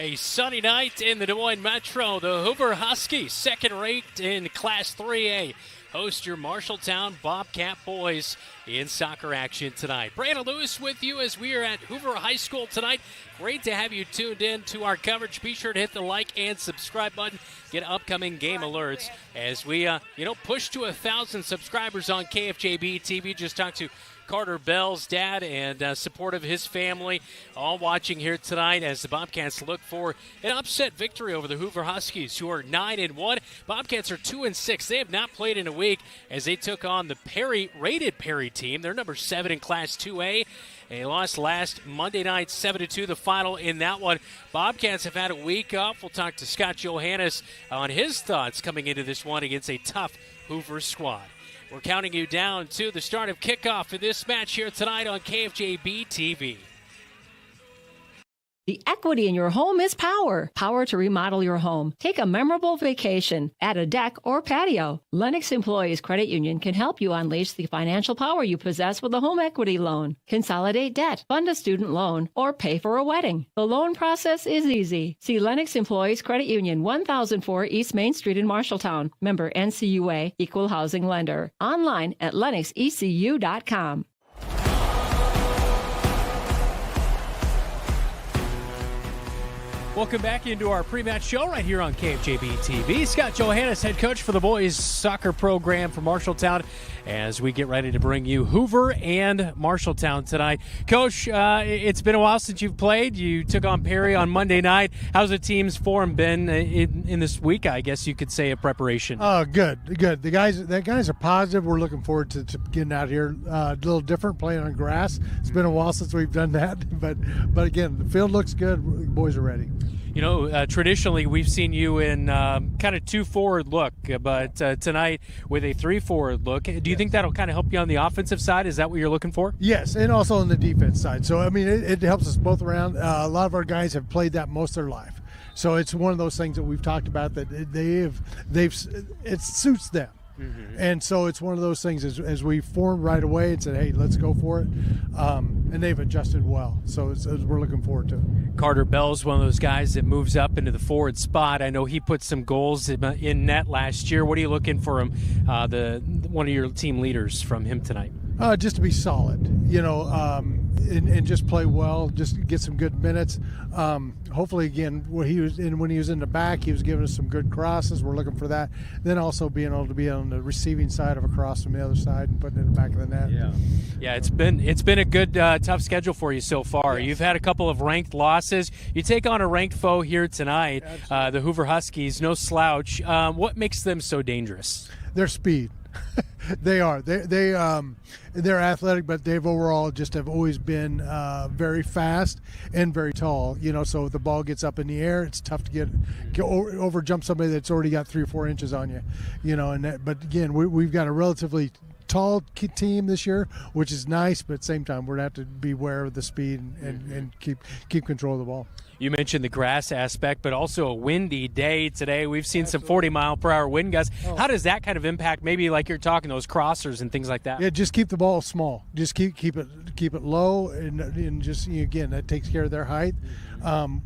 A sunny night in the Des Moines Metro. The Hoover Huskies, second rate in Class 3A, host your Marshalltown Bobcat boys in soccer action tonight. Brandon Lewis with you as we are at Hoover High School tonight. Great to have you tuned in to our coverage. Be sure to hit the like and subscribe button. Get upcoming game alerts as we, push to 1,000 subscribers on KFJB-TV. Just talked to Carter Bell's dad and support of his family, all watching here tonight as the Bobcats look for an upset victory over the Hoover Huskies, who are 9-1. Bobcats are 2-6. They have not played in a week as they took on the rated Perry team. They're number 7 in Class 2A. They lost last Monday night, 7-2, the final in that one. Bobcats have had a week off. We'll talk to Scott Johannes on his thoughts coming into this one against a tough Hoover squad. We're counting you down to the start of kickoff for this match here tonight on KFJB-TV. The equity in your home is power. Power to remodel your home. Take a memorable vacation. Add a deck or patio. Lennox Employees Credit Union can help you unleash the financial power you possess with a home equity loan. Consolidate debt, fund a student loan, or pay for a wedding. The loan process is easy. See Lennox Employees Credit Union, 1004 East Main Street in Marshalltown. Member NCUA, Equal Housing Lender. Online at lennoxecu.com. Welcome back into our pre-match show right here on KFJB-TV. Scott Johannes, head coach for the boys soccer program for Marshalltown, as we get ready to bring you Hoover and Marshalltown tonight. Coach, it's been a while since you've played. You took on Perry on Monday night. How's the team's form been in this week, I guess you could say, of preparation? Good. The guys are positive. We're looking forward to getting out here. A little different, playing on grass. It's been a while since we've done that, but again, the field looks good. The boys are ready. You know, traditionally we've seen you in kind of 2-forward look, but tonight with a 3-forward look. Do you think that'll kind of help you on the offensive side? Is that what you're looking for? Yes, and also on the defense side. So, I mean, it helps us both around. A lot of our guys have played that most of their life. So it's one of those things that we've talked about that it suits them. Mm-hmm. And so it's one of those things as we formed right away and said, hey, let's go for it. And they've adjusted well. So we're looking forward to it. Carter Bell's one of those guys that moves up into the forward spot. I know he put some goals in net last year. What are you looking for him, one of your team leaders from him tonight? Just to be solid, and just play well, just get some good minutes. Hopefully, again, when he was in the back, he was giving us some good crosses. We're looking for that. Then also being able to be on the receiving side of a cross from the other side and putting it in the back of the net. Yeah. It's been a good, tough schedule for you so far. Yes. You've had a couple of ranked losses. You take on a ranked foe here tonight, the Hoover Huskies, no slouch. What makes them so dangerous? Their speed. They are. They're athletic, but they've overall just have always been very fast and very tall. So if the ball gets up in the air, it's tough to over jump somebody that's already got 3 or 4 inches on you. But again, we've got a relatively tall team this year, which is nice, but at the same time, we're going to have to be aware of the speed and keep control of the ball. You mentioned the grass aspect, but also a windy day today. We've seen some 40-mile-per-hour wind gusts. How does that kind of impact, maybe like you're talking, those crossers and things like that? Yeah, just keep the ball small. Just keep it low, and just, again, that takes care of their height.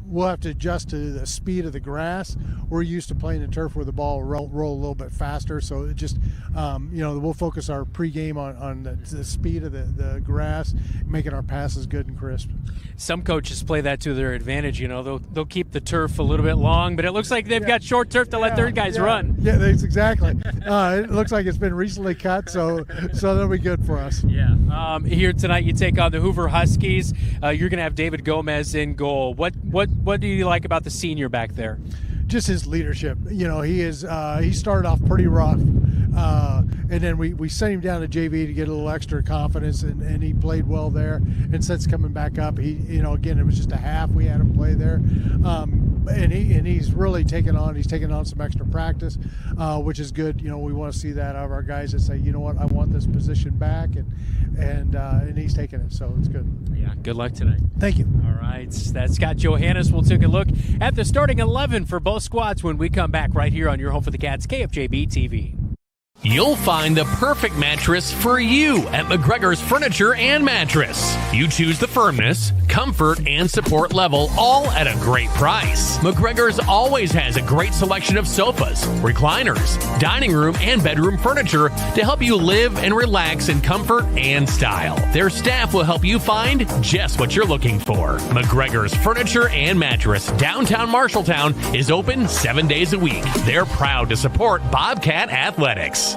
We'll have to adjust to the speed of the grass. We're used to playing the turf where the ball roll a little bit faster, so it just, we'll focus our pregame on the speed of the grass, making our passes good and crisp. Some coaches play that to their advantage. They'll keep the turf a little bit long, but it looks like they've got short turf to let their guys run. Yeah, that's exactly. It looks like it's been recently cut, so that'll be good for us. Yeah. Here tonight, you take on the Hoover Huskies. You're going to have David Gomez in goal. What do you like about the senior back there? Just his leadership. He started off pretty rough, and then we sent him down to JV to get a little extra confidence, and he played well there. And since coming back up, again, it was just a half we had him play there, and he's really taken on some extra practice, which is good. We want to see that out of our guys that say, you know what, I want this position back, and he's taking it, so it's good. Yeah, good luck tonight. Thank you. All right, that's Scott Johannes. We'll take a look at the starting 11 for both squads when we come back right here on your home for the Cats, KFJB-TV. You'll find the perfect mattress for you at McGregor's Furniture and Mattress. You choose the firmness, comfort, and support level, all at a great price. McGregor's always has a great selection of sofas, recliners, dining room, and bedroom furniture to help you live and relax in comfort and style. Their staff will help you find just what you're looking for. McGregor's Furniture and Mattress, downtown Marshalltown, is open 7 days a week. They're proud to support Bobcat Athletics.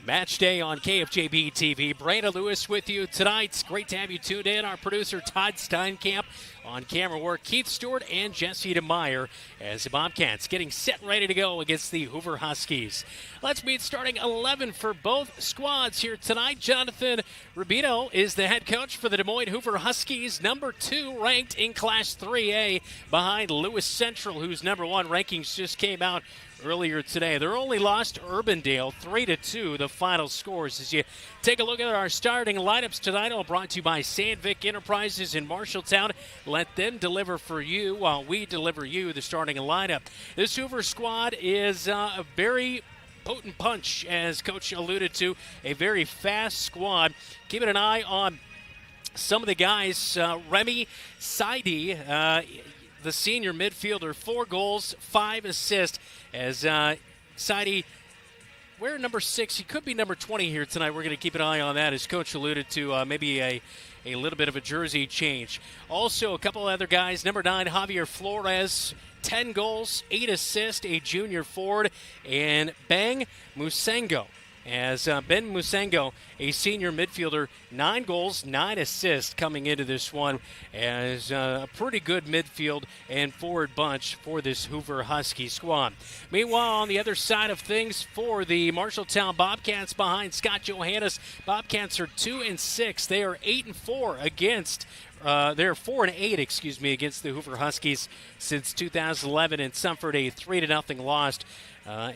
Match day on KFJB-TV. Brandon Lewis with you tonight. It's great to have you tuned in. Our producer, Todd Steinkamp, on camera work, Keith Stewart and Jesse DeMeyer as the Bobcats getting set and ready to go against the Hoover Huskies. Let's meet starting 11 for both squads here tonight. Jonathan Rubino is the head coach for the Des Moines Hoover Huskies, number 2 ranked in Class 3A behind Lewis Central, whose number 1 rankings just came out earlier today. Their only loss to Urbandale, 3-2, the final scores. As you take a look at our starting lineups tonight, all brought to you by Sandvik Enterprises in Marshalltown. Let them deliver for you while we deliver you the starting lineup. This Hoover squad is a very potent punch, as Coach alluded to, a very fast squad. Keeping an eye on some of the guys. Remy Saidi, the senior midfielder, 4 goals, 5 assists, as Saidi, we're number 6. He could be number 20 here tonight. We're going to keep an eye on that, as Coach alluded to, maybe a little bit of a jersey change. Also, a couple other guys. Number 9, Javier Flores, 10 goals, 8 assists, a junior forward. And Ben Musengo, as Ben Musengo, a senior midfielder, 9 goals, 9 assists coming into this one, as a pretty good midfield and forward bunch for this Hoover Husky squad. Meanwhile, on the other side of things for the Marshalltown Bobcats behind Scott Johannes, Bobcats are 2-6. They are 8-4 against they're 4-8, against the Hoover Huskies since 2011, and suffered a 3-0 loss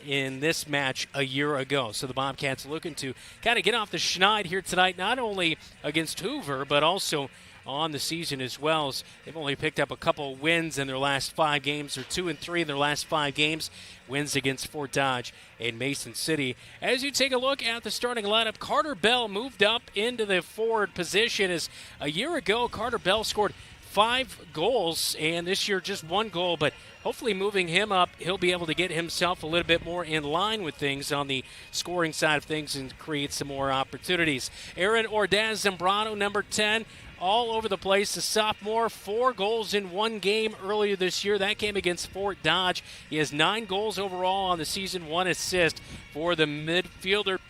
in this match a year ago. So the Bobcats looking to kind of get off the schneid here tonight, not only against Hoover, but also on the season as well. As they've only picked up a couple wins in their last 5 games, or 2-3 in their last 5 games. Wins against Fort Dodge and Mason City. As you take a look at the starting lineup, Carter Bell moved up into the forward position. As a year ago, Carter Bell scored 5 goals, and this year just 1 goal, but hopefully moving him up, he'll be able to get himself a little bit more in line with things on the scoring side of things and create some more opportunities. Aaron Ordaz Zambrano, number 10, all over the place. The sophomore, 4 goals in 1 game earlier this year. That came against Fort Dodge. He has 9 goals overall on the season, 1 assist for the midfielder.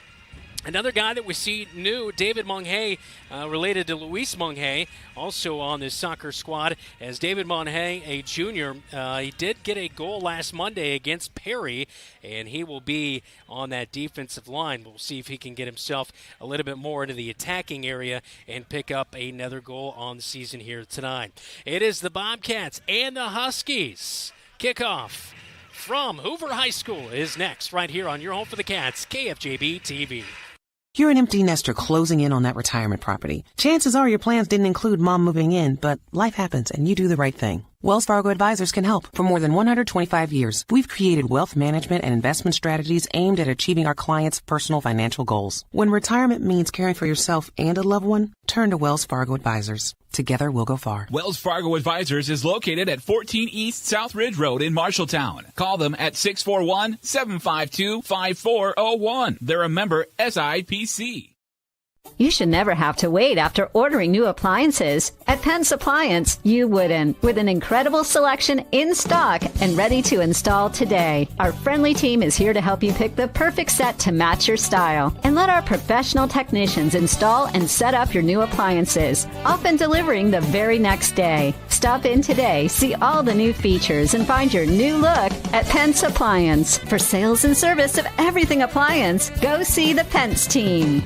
Another guy that we see new, David Monghay, related to Luis Monghay, also on this soccer squad. As David Monghay, a junior, he did get a goal last Monday against Perry, and he will be on that defensive line. We'll see if he can get himself a little bit more into the attacking area and pick up another goal on the season here tonight. It is the Bobcats and the Huskies. Kickoff from Hoover High School is next, right here on your home for the Cats, KFJB-TV. You're an empty nester closing in on that retirement property. Chances are your plans didn't include mom moving in, but life happens and you do the right thing. Wells Fargo Advisors can help. For more than 125 years, we've created wealth management and investment strategies aimed at achieving our clients' personal financial goals. When retirement means caring for yourself and a loved one, turn to Wells Fargo Advisors. Together, we'll go far. Wells Fargo Advisors is located at 14 East South Ridge Road in Marshalltown. Call them at 641-752-5401. They're a member SIPC. You should never have to wait after ordering new appliances. At Penn's Appliance, you wouldn't. With an incredible selection in stock and ready to install today. Our friendly team is here to help you pick the perfect set to match your style. And let our professional technicians install and set up your new appliances, often delivering the very next day. Stop in today, see all the new features, and find your new look at Penn's Appliance. For sales and service of everything appliance, go see the Pence team.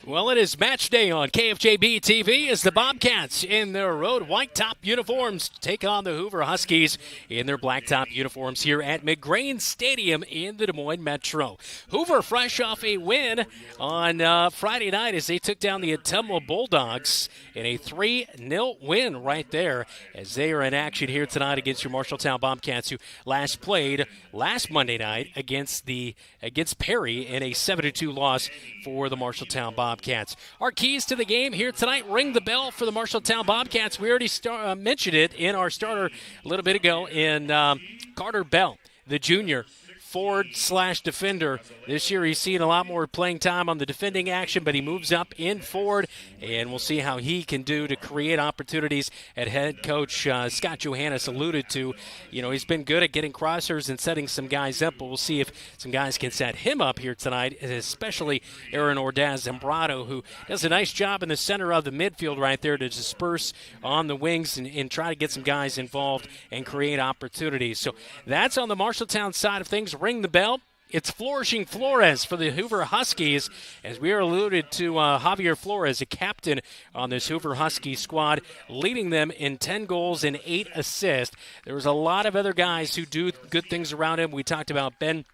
Well, it is match day on KFJB-TV as the Bobcats in their road white top uniforms take on the Hoover Huskies in their black top uniforms here at McGrain Stadium in the Des Moines Metro. Hoover fresh off a win on Friday night as they took down the Ottumwa Bulldogs in a 3-0 win right there as they are in action here tonight against your Marshalltown Bobcats, who last played last Monday night against Perry in a 7-2 loss for the Marshalltown Bobcats. Our keys to the game here tonight: ring the bell for the Marshalltown Bobcats. We already mentioned it in our starter a little bit ago in Carter Bell, the junior forward/defender. This year he's seen a lot more playing time on the defending action, but he moves up in forward, and we'll see how he can do to create opportunities. At head coach Scott Johannes alluded to, he's been good at getting crossers and setting some guys up, but we'll see if some guys can set him up here tonight, especially Aaron Ordaz-Zambrano, who does a nice job in the center of the midfield right there to disperse on the wings and try to get some guys involved and create opportunities. So that's on the Marshalltown side of things. Ring the bell. It's Flourishing Flores for the Hoover Huskies, as we are alluded to Javier Flores, a captain on this Hoover Husky squad, leading them in 10 goals and 8 assists. There was a lot of other guys who do good things around him. We talked about Ben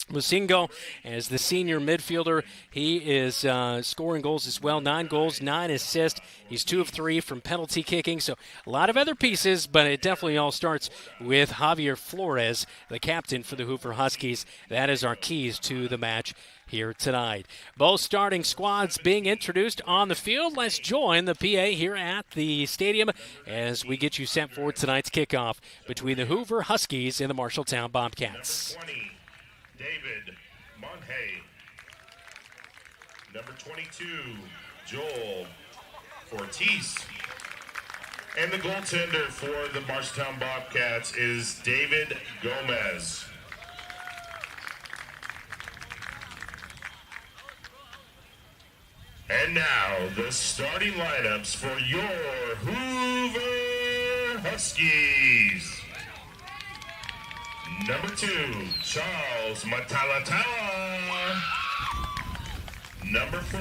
Musingo as the senior midfielder. He is scoring goals as well. 9 goals, 9 assists. He's 2 of 3 from penalty kicking. So a lot of other pieces, but it definitely all starts with Javier Flores, the captain for the Hoover Huskies. That is our keys to the match here tonight. Both starting squads being introduced on the field. Let's join the PA here at the stadium as we get you set for tonight's kickoff between the Hoover Huskies and the Marshalltown Bobcats. Number 20, David Monhay. Number 22, Joel Fortis. And the goaltender for the Marshalltown Bobcats is David Gomez. And now the starting lineups for your Hoover Huskies. Number 2, Charles Matalatala. Number 4,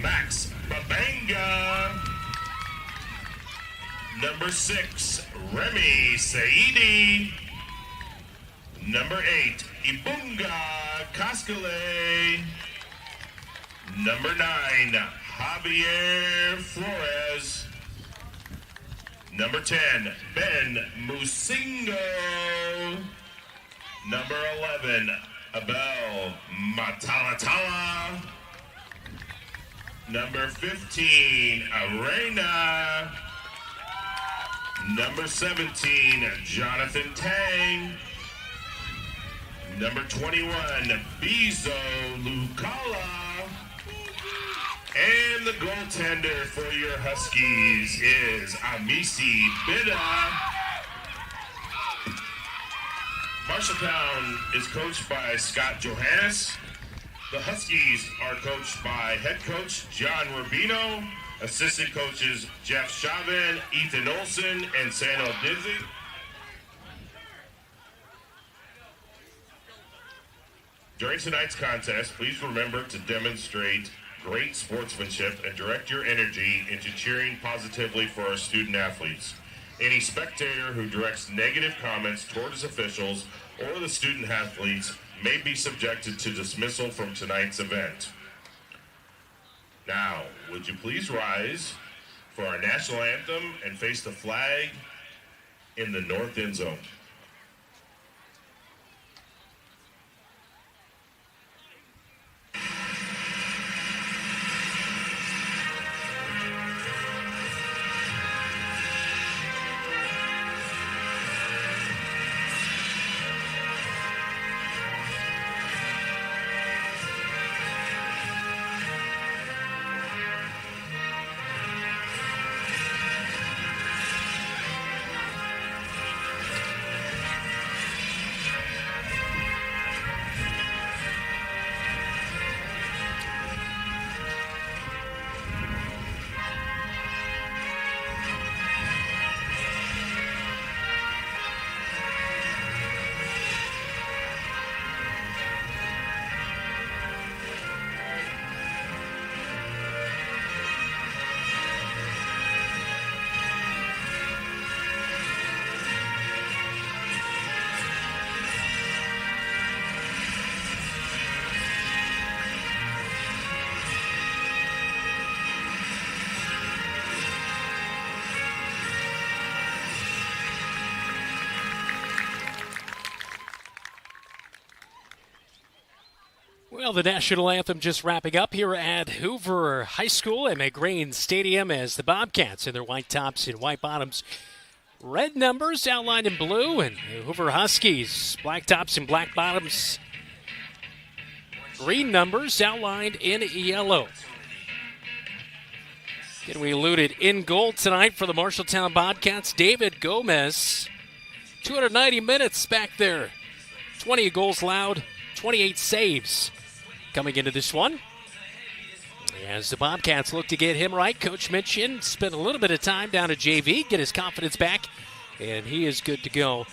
Max Babanga. Number 6, Remy Saidi. Number 8, Ibunga Kaskale. Number 9, Javier Flores. Number 10, Ben Musingo. Number 11, Abel Matalatala. Number 15, Arena. Number 17, Jonathan Tang. Number 21, Bizo Lucala. And the goaltender for your Huskies is Amisi Bida. Marshalltown is coached by Scott Johannes. The Huskies are coached by head coach John Rubino, assistant coaches Jeff Chauvin, Ethan Olson, and Sano Dizzy. During tonight's contest, please remember to demonstrate great sportsmanship and direct your energy into cheering positively for our student athletes. Any spectator who directs negative comments towards officials or the student athletes may be subjected to dismissal from tonight's event. Now, would you please rise for our national anthem and face the flag in the north end zone? Well, the national anthem just wrapping up here at Hoover High School at McGrain Stadium as the Bobcats in their white tops and white bottoms. Red numbers outlined in blue, and the Hoover Huskies, black tops and black bottoms. Green numbers outlined in yellow. Again, we alluded in goal tonight for the Marshalltown Bobcats, David Gomez. 290 minutes back there. 20 goals allowed, 28 saves coming into this one. As the Bobcats look to get him right, Coach Minchin spent a little bit of time down at JV, get his confidence back, and he is good to go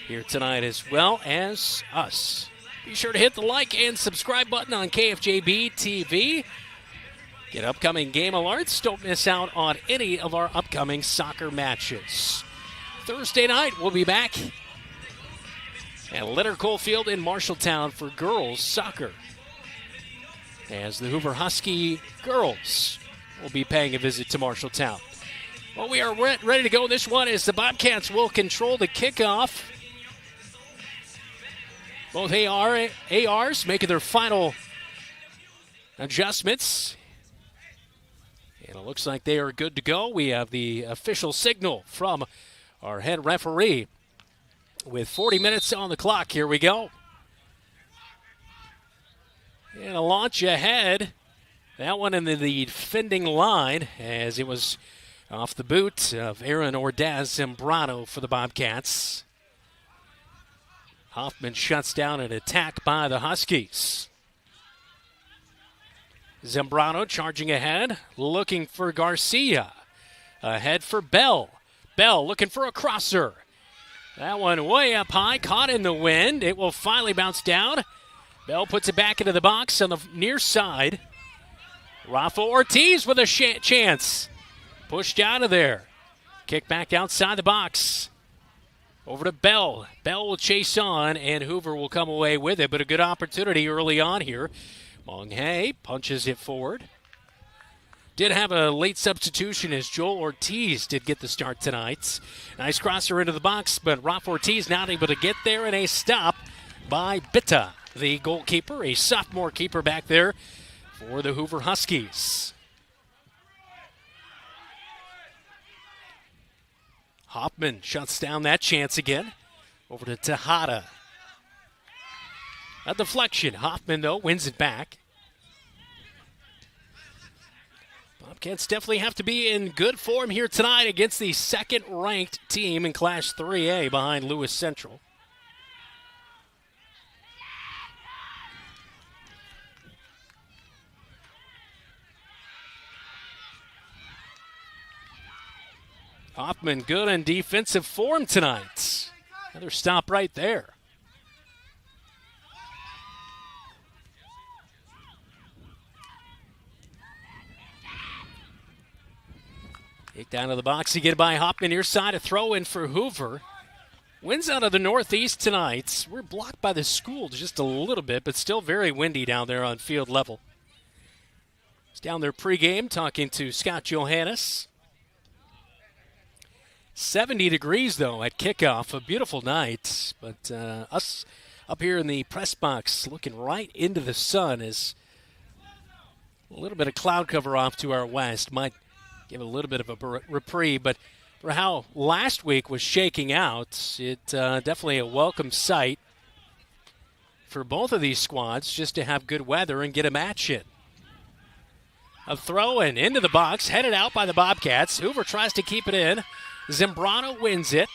here tonight as well as us. Be sure to hit the like and subscribe button on KFJB-TV. Get upcoming game alerts. Don't miss out on any of our upcoming soccer matches. Thursday night, we'll be back at Leonard Coalfield in Marshalltown for girls soccer, as the Hoover Husky girls will be paying a visit to Marshalltown. Well, we are ready to go. This one is the Bobcats will control the kickoff. Both ARs making their final adjustments. And it looks like they are good to go. We have the official signal from our head referee with 40 minutes on the clock. Here we go. And a launch ahead. That one in the defending line as it was off the boot of Aaron Ordaz Zambrano for the Bobcats. Hoffman shuts down an attack by the Huskies. Zambrano charging ahead, looking for Garcia. Ahead for Bell. Bell looking for a crosser. That one way up high, caught in the wind. It will finally bounce down. Bell puts it back into the box on the near side. Rafa Ortiz with a chance. Pushed out of there. Kick back outside the box. Over to Bell. Bell will chase on, and Hoover will come away with it, but a good opportunity early on here. Monghay punches it forward. Did have a late substitution as Joel Ortiz did get the start tonight. Nice crosser into the box, but Rafa Ortiz not able to get there, and a stop by Bitta, the goalkeeper, a sophomore keeper back there for the Hoover Huskies. Hoffman shuts down that chance again. Over to Tejada. A deflection. Hoffman, though, wins it back. Bobcats definitely have to be in good form here tonight against the second-ranked team in Class 3A behind Lewis Central. Hoffman good in defensive form tonight. Another stop right there. Kicked out of the box to get by Hoffman near side. A throw in for Hoover. Winds out of the northeast tonight. We're blocked by the school just a little bit, but still very windy down there on field level. It's down there pregame talking to Scott Johannes. 70 degrees, though, at kickoff. A beautiful night. But us up here in the press box looking right into the sun is a little bit of cloud cover off to our west. Might give a little bit of a reprieve. But for how last week was shaking out, it definitely a welcome sight for both of these squads just to have good weather and get a match in. A throw in into the box, headed out by the Bobcats. Hoover tries to keep it in. Zambrano wins it.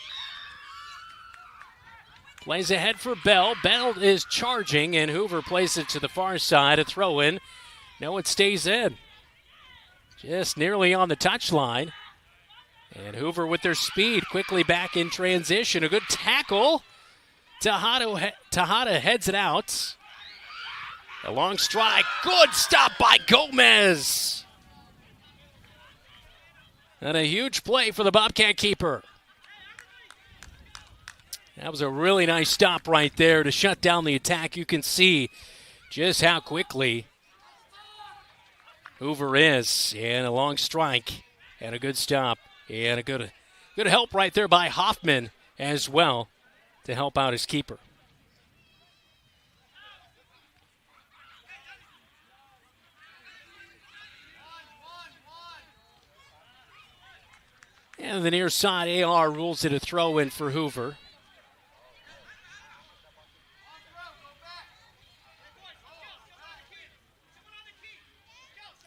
Plays ahead for Bell. Bell is charging, and Hoover plays it to the far side. A throw in. No, it stays in. Just nearly on the touchline. And Hoover with their speed quickly back in transition. A good tackle. Tejada heads it out. A long strike. Good stop by Gomez. And a huge play for the Bobcat keeper. That was a really nice stop right there to shut down the attack. You can see just how quickly Hoover is. And a long strike and a good stop. And a good help right there by Hoffman as well to help out his keeper. And the near side, AR rules it a throw in for Hoover.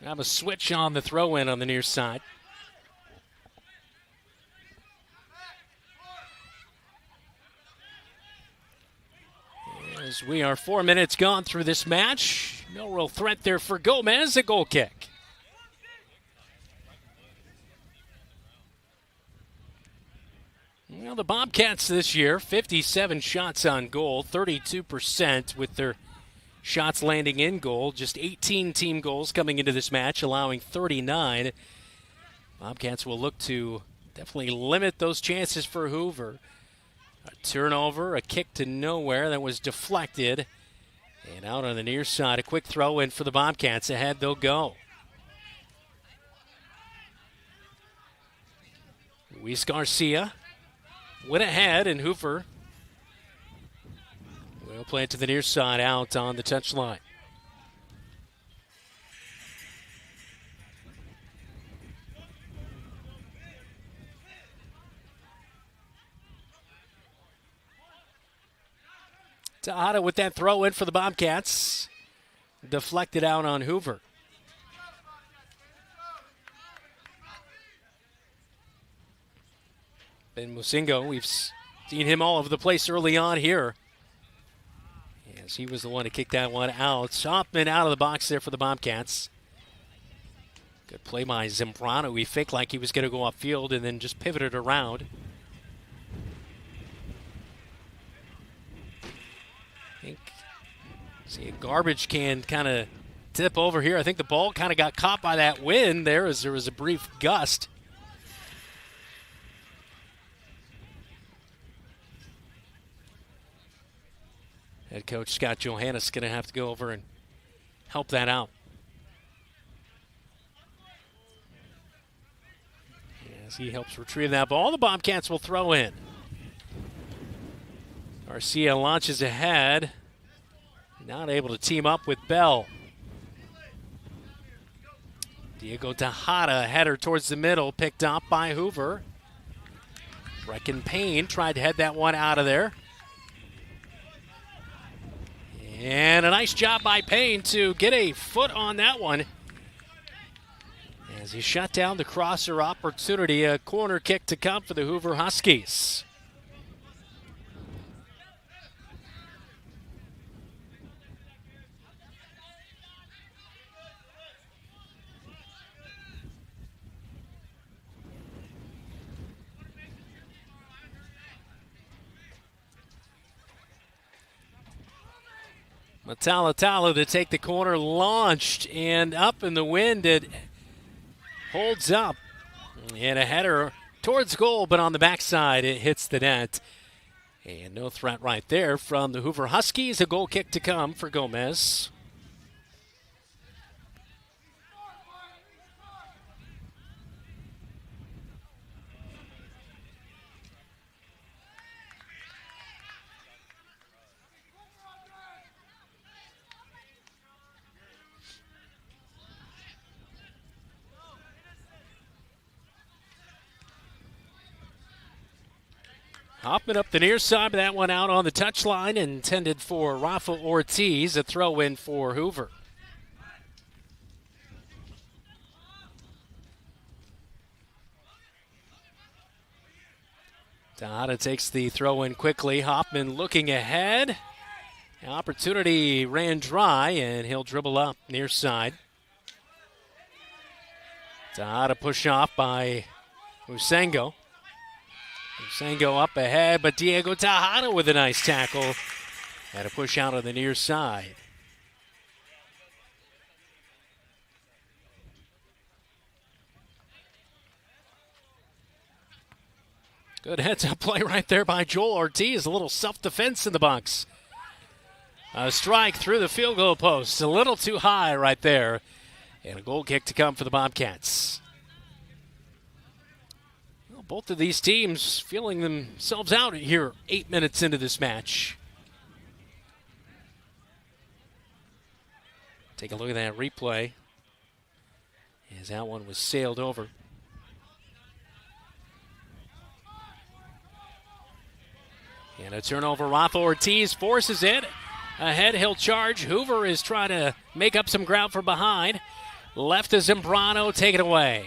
Have a switch on the throw in on the near side. As we are 4 minutes gone through this match, no real threat there for Gomez, a goal kick. Well, the Bobcats this year, 57 shots on goal, 32% with their shots landing in goal. Just 18 team goals coming into this match, allowing 39. Bobcats will look to definitely limit those chances for Hoover. A turnover, a kick to nowhere that was deflected. And out on the near side, a quick throw in for the Bobcats. Ahead they'll go. Luis Garcia went ahead, and Hoover will play it to the near side out on the touchline. Tejada with that throw in for the Bobcats. Deflected out on Hoover. Ben Musingo, we've seen him all over the place early on here. Yes, he was the one to kick that one out. Hoffman out of the box there for the Bobcats. Good play by Zambrano. He faked like he was going to go upfield and then just pivoted around. See a garbage can kind of tip over here. I think the ball kind of got caught by that wind there as there was a brief gust. Head coach Scott Johannes going to have to go over and help that out. As he helps retrieve that ball, the Bobcats will throw in. Garcia launches ahead. Not able to team up with Bell. Diego Tejada, header towards the middle, picked up by Hoover. Brecken Payne tried to head that one out of there. And a nice job by Payne to get a foot on that one. As he shut down the crosser opportunity, a corner kick to come for the Hoover Huskies. Matalatalo to take the corner, launched and up in the wind. It holds up. And a header towards goal, but on the backside it hits the net. And no threat right there from the Hoover Huskies. A goal kick to come for Gomez. Hoffman up the near side, but that one out on the touchline, intended for Rafa Ortiz, a throw in for Hoover. Tejada takes the throw in quickly. Hoffman looking ahead. The opportunity ran dry, and he'll dribble up near side. Tejada push off by Musengo. Musengo up ahead, but Diego Tejada with a nice tackle. Had a push out on the near side. Good heads-up play right there by Joel Ortiz. A little self-defense in the box. A strike through the field goal post. A little too high right there. And a goal kick to come for the Bobcats. Well, both of these teams feeling themselves out here 8 minutes into this match. Take a look at that replay as that one was sailed over. And a turnover, Rafa Ortiz forces it. Ahead, he'll charge. Hoover is trying to make up some ground from behind. Left to Zambrano, take it away.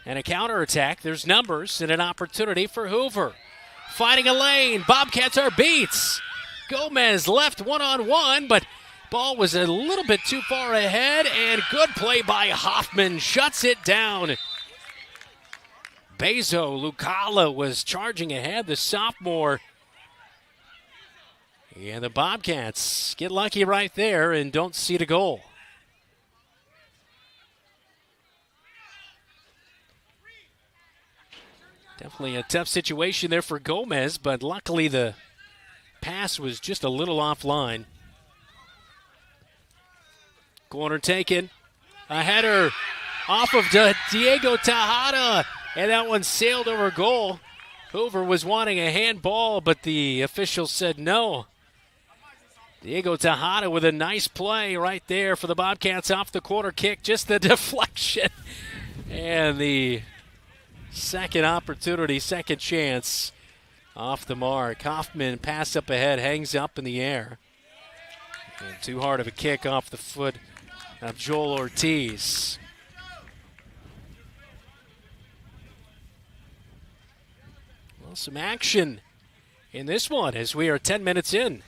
And a counterattack. There's numbers and an opportunity for Hoover. Finding a lane. Bobcats are beats. Gomez left one-on-one, but ball was a little bit too far ahead, and good play by Hoffman. Shuts it down. Bezo Lucala was charging ahead, the sophomore. And the Bobcats get lucky right there and don't see the goal. Definitely a tough situation there for Gomez, but luckily the pass was just a little offline. Corner taken. A header off of Diego Tejada, and that one sailed over goal. Hoover was wanting a handball, but the official said no. Diego Tejada with a nice play right there for the Bobcats off the corner kick. Just the deflection. And the second opportunity, second chance off the mark. Hoffman pass up ahead, hangs up in the air. And too hard of a kick off the foot of Joel Ortiz. Well, some action in this one as we are 10 minutes in.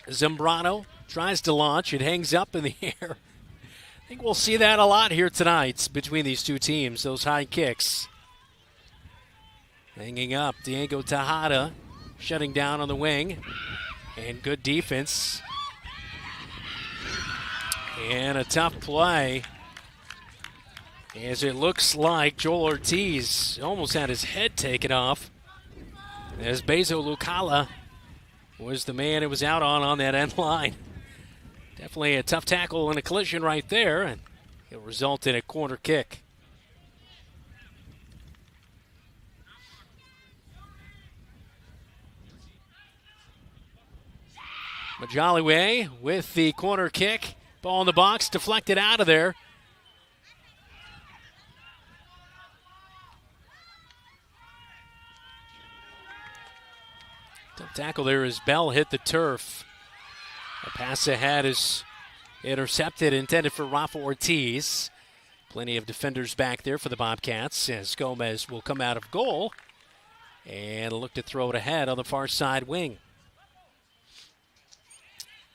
Zambrano tries to launch. It hangs up in the air. I think we'll see that a lot here tonight between these two teams, those high kicks. Hanging up, Diego Tejada shutting down on the wing. And good defense. And a tough play, as it looks like Joel Ortiz almost had his head taken off, as Bezo Lucala was the man who was out on that end line. Definitely a tough tackle and a collision right there, and it'll result in a corner kick. Majaliwe with the corner kick. Ball in the box, deflected out of there. Tough tackle there as Bell hit the turf. A pass ahead is intercepted, intended for Rafa Ortiz. Plenty of defenders back there for the Bobcats as Gomez will come out of goal and look to throw it ahead on the far side wing.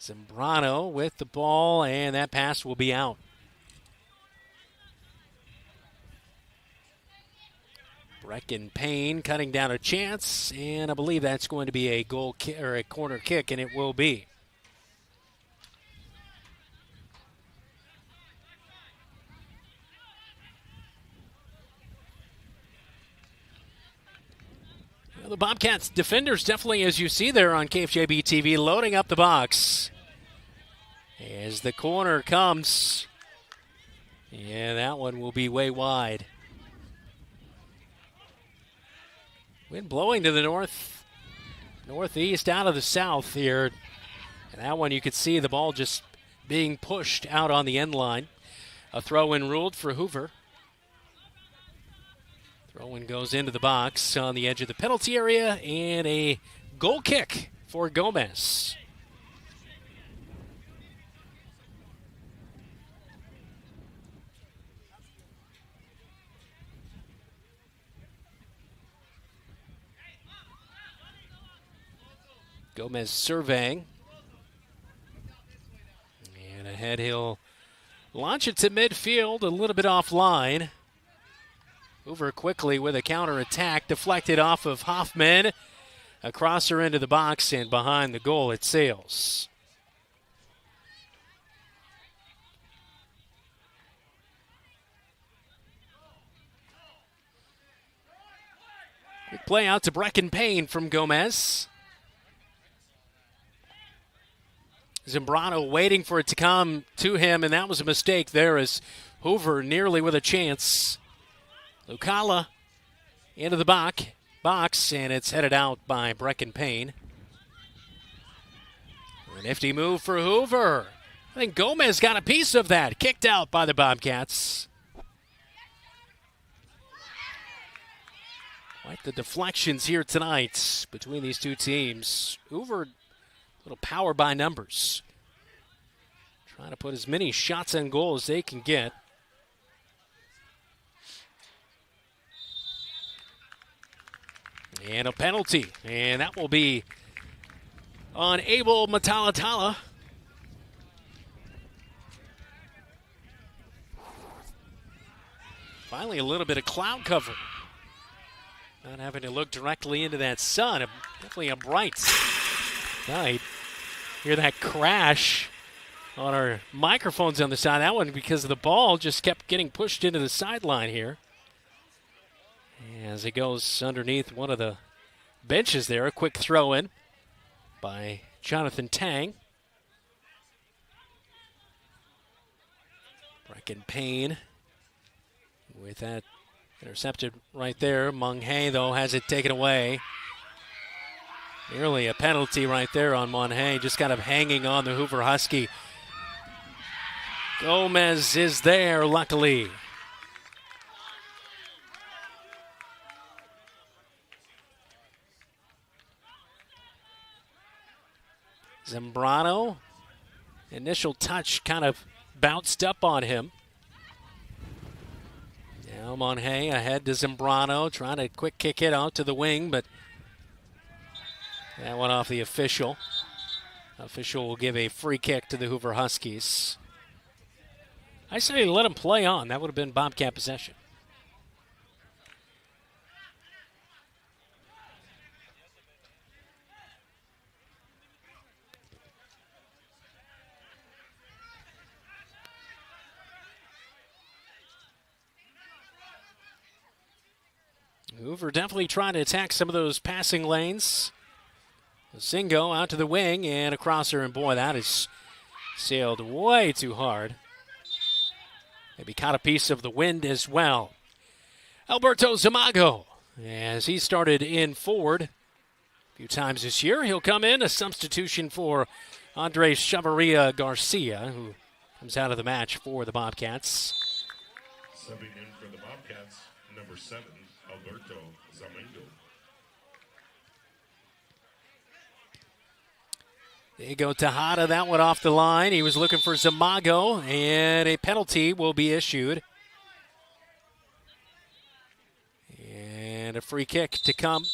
Zambrano with the ball, and that pass will be out. Brecken Payne cutting down a chance, and I believe that's going to be a goal kick or a corner kick, and it will be. Well, the Bobcats defenders definitely, as you see there on KFJB-TV, loading up the box. As the corner comes, yeah, that one will be way wide. Wind blowing to the northeast out of the south here. And that one you could see the ball just being pushed out on the end line. A throw-in ruled for Hoover. Throw-in goes into the box on the edge of the penalty area, and a goal kick for Gomez. Gomez surveying. And ahead he'll launch it to midfield, a little bit offline. Hoover quickly with a counterattack, deflected off of Hoffman. A crosser into the box, and behind the goal it sails. Quick play out to Brecken Payne from Gomez. Zambrano waiting for it to come to him, and that was a mistake there as Hoover nearly with a chance. Lucala into the box, and it's headed out by Brecken Payne. A nifty move for Hoover. I think Gomez got a piece of that. Kicked out by the Bobcats. Quite the deflections here tonight between these two teams. Hoover, a little power by numbers. Trying to put as many shots on goal as they can get. And a penalty. And that will be on Abel Matalatala. Finally, a little bit of cloud cover. Not having to look directly into that sun. Definitely a bright night. Hear that crash on our microphones on the side. That one because the ball just kept getting pushed into the sideline here. As it goes underneath one of the benches there. A quick throw in by Jonathan Tang. Brecken Payne with that intercepted right there. Mung Hae, though, has it taken away. Nearly a penalty right there on Mung Hae, just kind of hanging on the Hoover Husky. Gomez is there, luckily. Zambrano, initial touch kind of bounced up on him. Now Mung Hae ahead to Zambrano, trying to quick kick it out to the wing, but that went off the official. Official will give a free kick to the Hoover Huskies. I say let him play on. That would have been Bobcat possession. Hoover definitely trying to attack some of those passing lanes. Singo out to the wing and across her, and boy, that is sailed way too hard. Maybe caught a piece of the wind as well. Alberto Zamago, as he started in forward a few times this year, he'll come in, a substitution for Andres Chavarria Garcia, who comes out of the match for the Bobcats. Subbing in for the Bobcats, number 7, Alberto Zamago. Diego Tejada, that one off the line. He was looking for Zamago, and a penalty will be issued. And a free kick to come.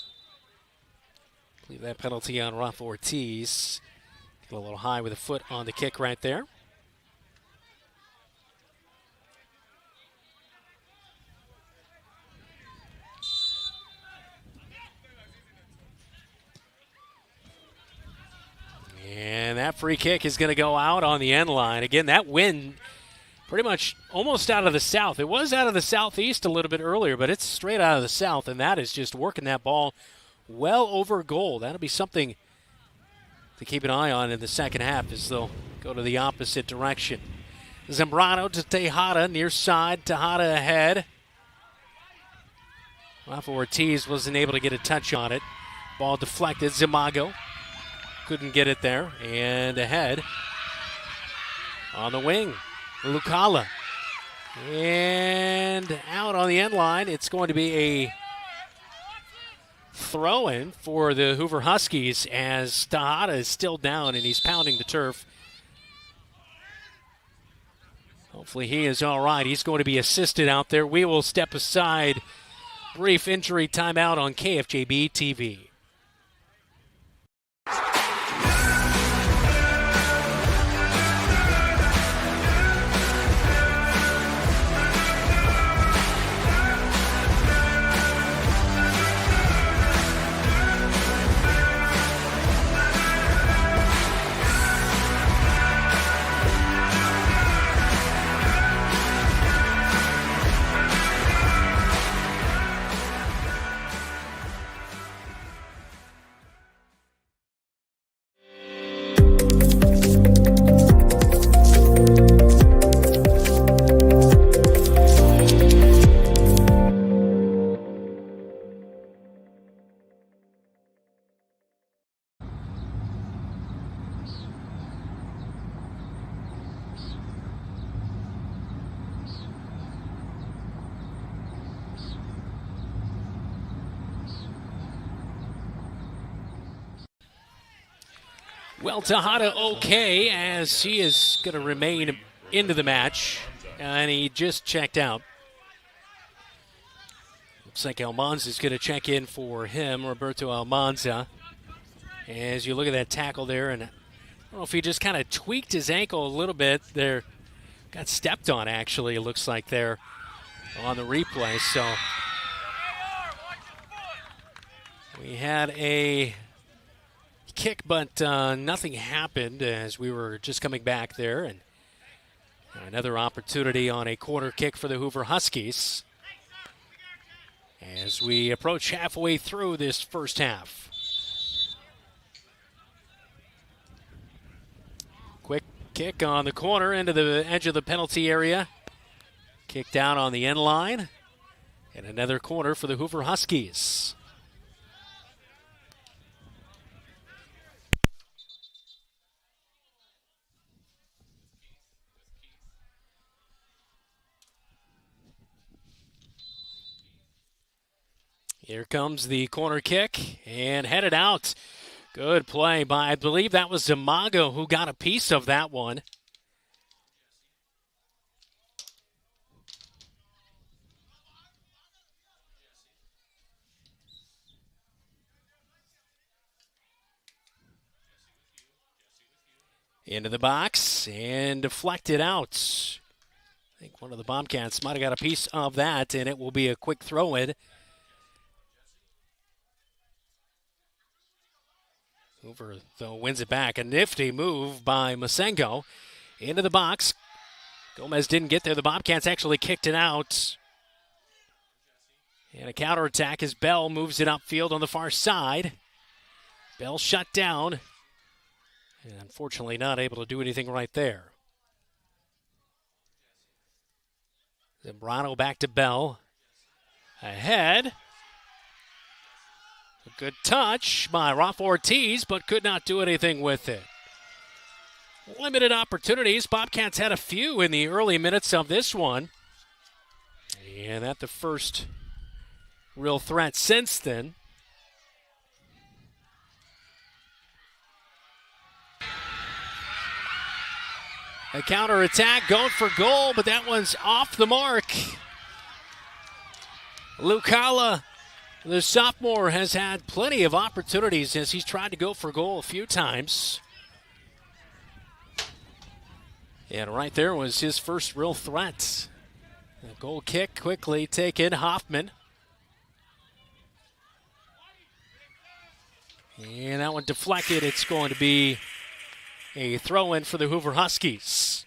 I believe that penalty on Rafa Ortiz. Got a little high with a foot on the kick right there. And that free kick is going to go out on the end line. Again, that wind pretty much almost out of the south. It was out of the southeast a little bit earlier, but it's straight out of the south, and that is just working that ball well over goal. That'll be something to keep an eye on in the second half as they'll go to the opposite direction. Zambrano to Tejada, near side. Tejada ahead. Rafa Ortiz wasn't able to get a touch on it. Ball deflected. Zamago couldn't get it there. And ahead on the wing, Lucala. And out on the end line, it's going to be a throw-in for the Hoover Huskies as Tejada is still down and he's pounding the turf. Hopefully he is all right. He's going to be assisted out there. We will step aside. Brief injury timeout on KFJB-TV. Well, Tejada okay, as he is going to remain into the match, and he just checked out. Looks like Almanza is going to check in for him, Roberto Almanza. As you look at that tackle there, and I don't know if he just kind of tweaked his ankle a little bit there. Got stepped on, actually, it looks like there on the replay. So we had a kick, but nothing happened as we were just coming back there. And another opportunity on a corner kick for the Hoover Huskies as we approach halfway through this first half. Quick kick on the corner into the edge of the penalty area. Kicked out on the end line. And another corner for the Hoover Huskies. Here comes the corner kick and headed out. Good play by, I believe that was Zamago who got a piece of that one. Into the box and deflected out. I think one of the Bobcats might have got a piece of that, and it will be a quick throw-in. Hoover, though, wins it back. A nifty move by Masengo into the box. Gomez didn't get there. The Bobcats actually kicked it out. And a counterattack as Bell moves it upfield on the far side. Bell shut down. And unfortunately not able to do anything right there. Zambrano back to Bell. Ahead. A good touch by Rafa Ortiz, but could not do anything with it. Limited opportunities. Bobcats had a few in the early minutes of this one. And that's the first real threat since then. A counterattack going for goal, but that one's off the mark. Lucala, the sophomore, has had plenty of opportunities as he's tried to go for goal a few times. And right there was his first real threat. A goal kick quickly taken. Hoffman. And that one deflected. It's going to be a throw-in for the Hoover Huskies.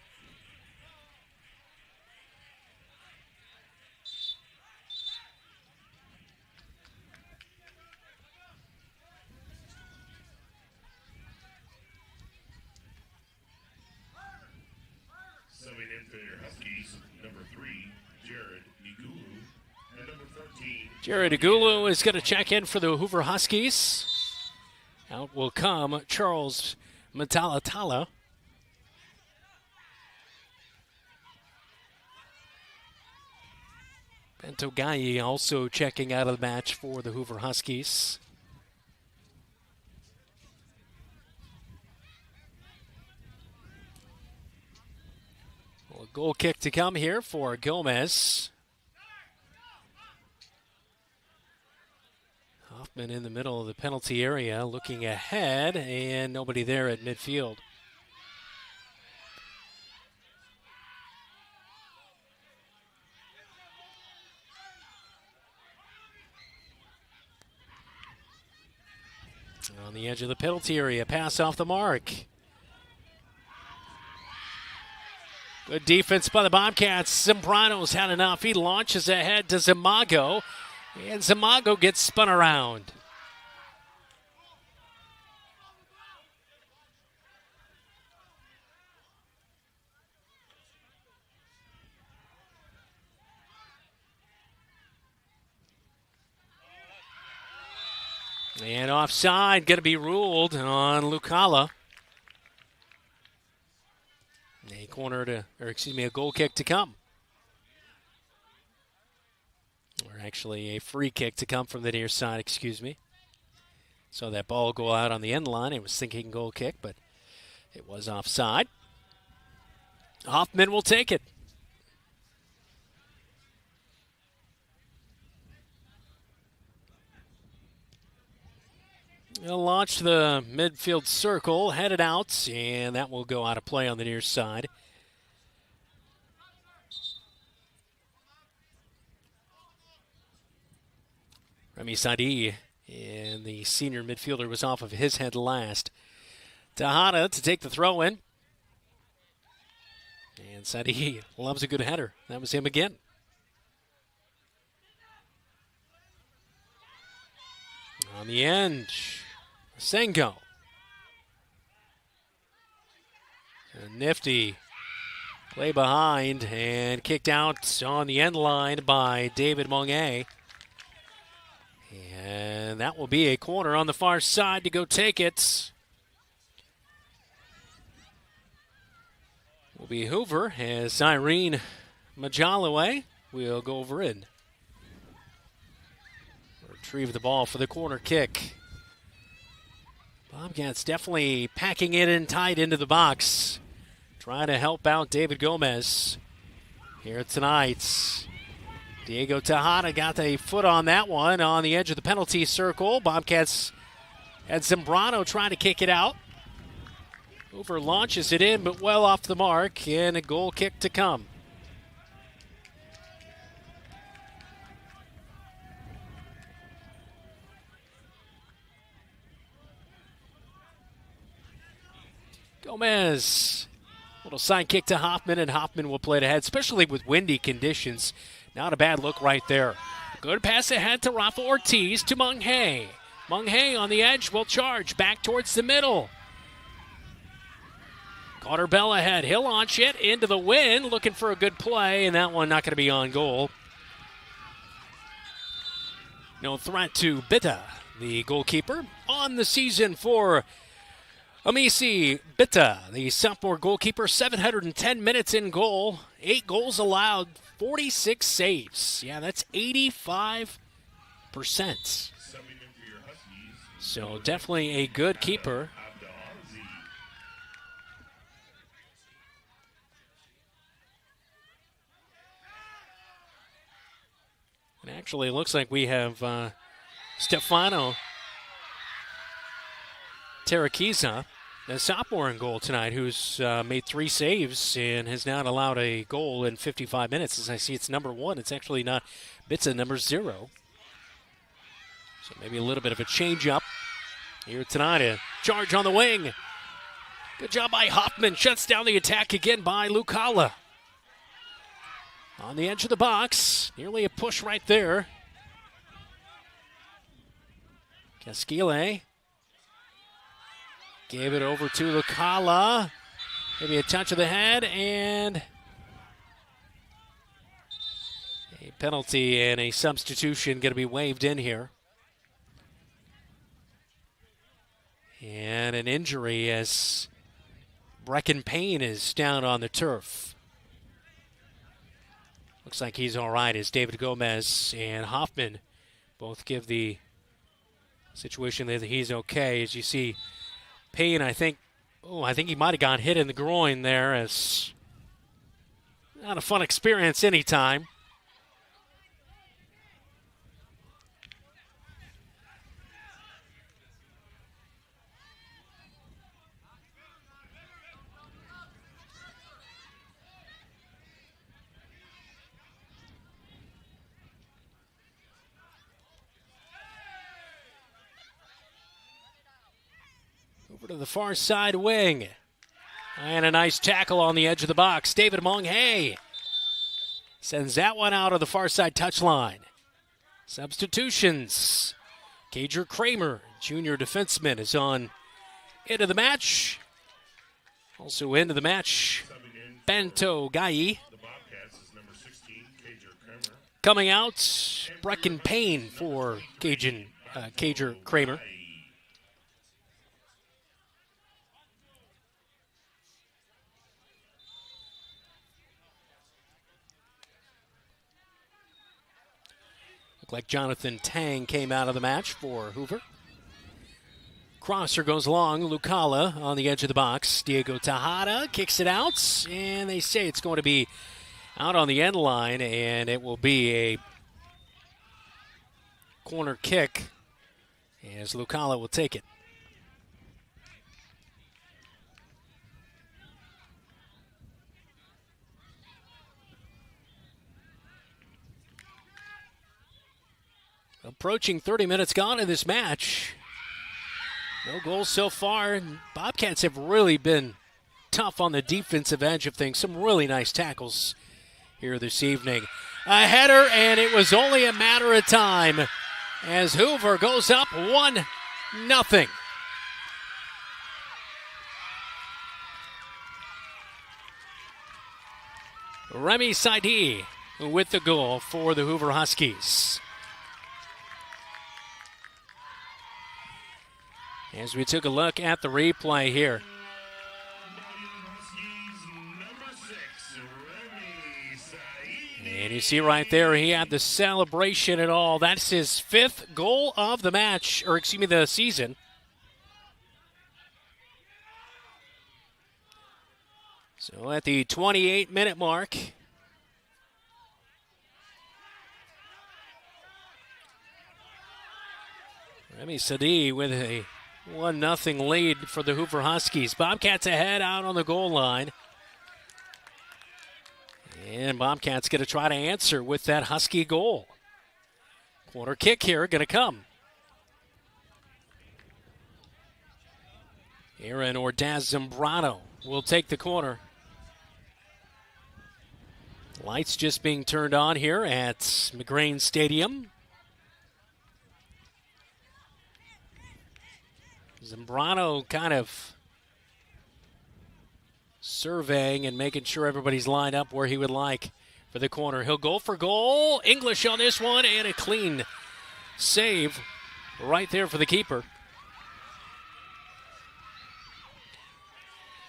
Subbing in for your Huskies, number 3, Jared Igulu, and number 14. Jared Igulu is going to check in for the Hoover Huskies. Out will come Charles Matalatala. Bento Gaye also checking out of the match for the Hoover Huskies. Well, a goal kick to come here for Gomez. Hoffman in the middle of the penalty area, looking ahead, and nobody there at midfield. On the edge of the penalty area, pass off the mark. Good defense by the Bobcats. Zambrano's had enough. He launches ahead to Zamago. And Zamago gets spun around. And offside, going to be ruled on Lucala. A goal kick to come. Or actually a free kick to come from the near side, excuse me. So that ball go out on the end line. It was thinking goal kick, but it was offside. Hoffman will take it. He'll launch the midfield circle, headed out, and that will go out of play on the near side. Remy Sadi, and the senior midfielder, was off of his head last. Tejada to take the throw in. And Sadi loves a good header. That was him again. On the end, Sengo. A nifty play behind and kicked out on the end line by David Monge. And that will be a corner on the far side to go take it. Will be Hoover as Irene Majalaway will go over in. Retrieve the ball for the corner kick. Bobcats definitely packing it in tight into the box. Trying to help out David Gomez here tonight. Diego Tejada got a foot on that one on the edge of the penalty circle. Bobcats had Zambrano trying to kick it out. Hoover launches it in, but well off the mark, and a goal kick to come. Gomez, little side kick to Hoffman, and Hoffman will play it ahead, especially with windy conditions. Not a bad look right there. Good pass ahead to Rafa Ortiz to Munghay. Munghay on the edge will charge back towards the middle. Carter Bell ahead. He'll launch it into the wind, looking for a good play, and that one not going to be on goal. No threat to Bitta, the goalkeeper, on the season for Amisi Bitta, the sophomore goalkeeper. 710 minutes in goal, 8 goals allowed, 46 saves. Yeah, that's 85%. So definitely a good keeper. And actually, it looks like we have Stefano Tarakiza, the sophomore in goal tonight, who's made 3 saves and has not allowed a goal in 55 minutes. As I see, it's number 1. It's actually not Bitsa, number 0. So maybe a little bit of a change-up here tonight. A charge on the wing. Good job by Hoffman. Shuts down the attack again by Lucala. On the edge of the box. Nearly a push right there. Casquile gave it over to Lucala. Maybe a touch of the head, and a penalty and a substitution going to be waved in here. And an injury as Brecken Payne is down on the turf. Looks like he's all right as David Gomez and Hoffman both give the situation that he's okay. As you see, Payne, I think he might have got hit in the groin there. As not a fun experience anytime. Over to the far side wing. And a nice tackle on the edge of the box. David Monghay sends that one out of the far side touchline. Substitutions. Cager Kramer, junior defenseman, is on into the match. Also into the match, Bento Gai. Coming out, Brecken Payne for Cager Kramer. Like Jonathan Tang came out of the match for Hoover. Crosser goes long. Lucala on the edge of the box. Diego Tejada kicks it out, and they say it's going to be out on the end line, and it will be a corner kick as Lucala will take it. Approaching 30 minutes gone in this match. No goals so far. Bobcats have really been tough on the defensive edge of things. Some really nice tackles here this evening. A header, and it was only a matter of time as Hoover goes up 1-0. Remy Saidi with the goal for the Hoover Huskies. As we took a look at the replay here. And you see right there, he had the celebration and all. That's his 5th goal of the match, or excuse me, the season. So at the 28-minute mark, Remy Sadi with a 1-0 lead for the Hoover Huskies. Bobcats ahead out on the goal line. And Bobcats going to try to answer with that Husky goal. Corner kick here going to come. Aaron Ordaz Zambrano will take the corner. Lights just being turned on here at McGrain Stadium. Zambrano kind of surveying and making sure everybody's lined up where he would like for the corner. He'll go for goal. English on this one, and a clean save right there for the keeper.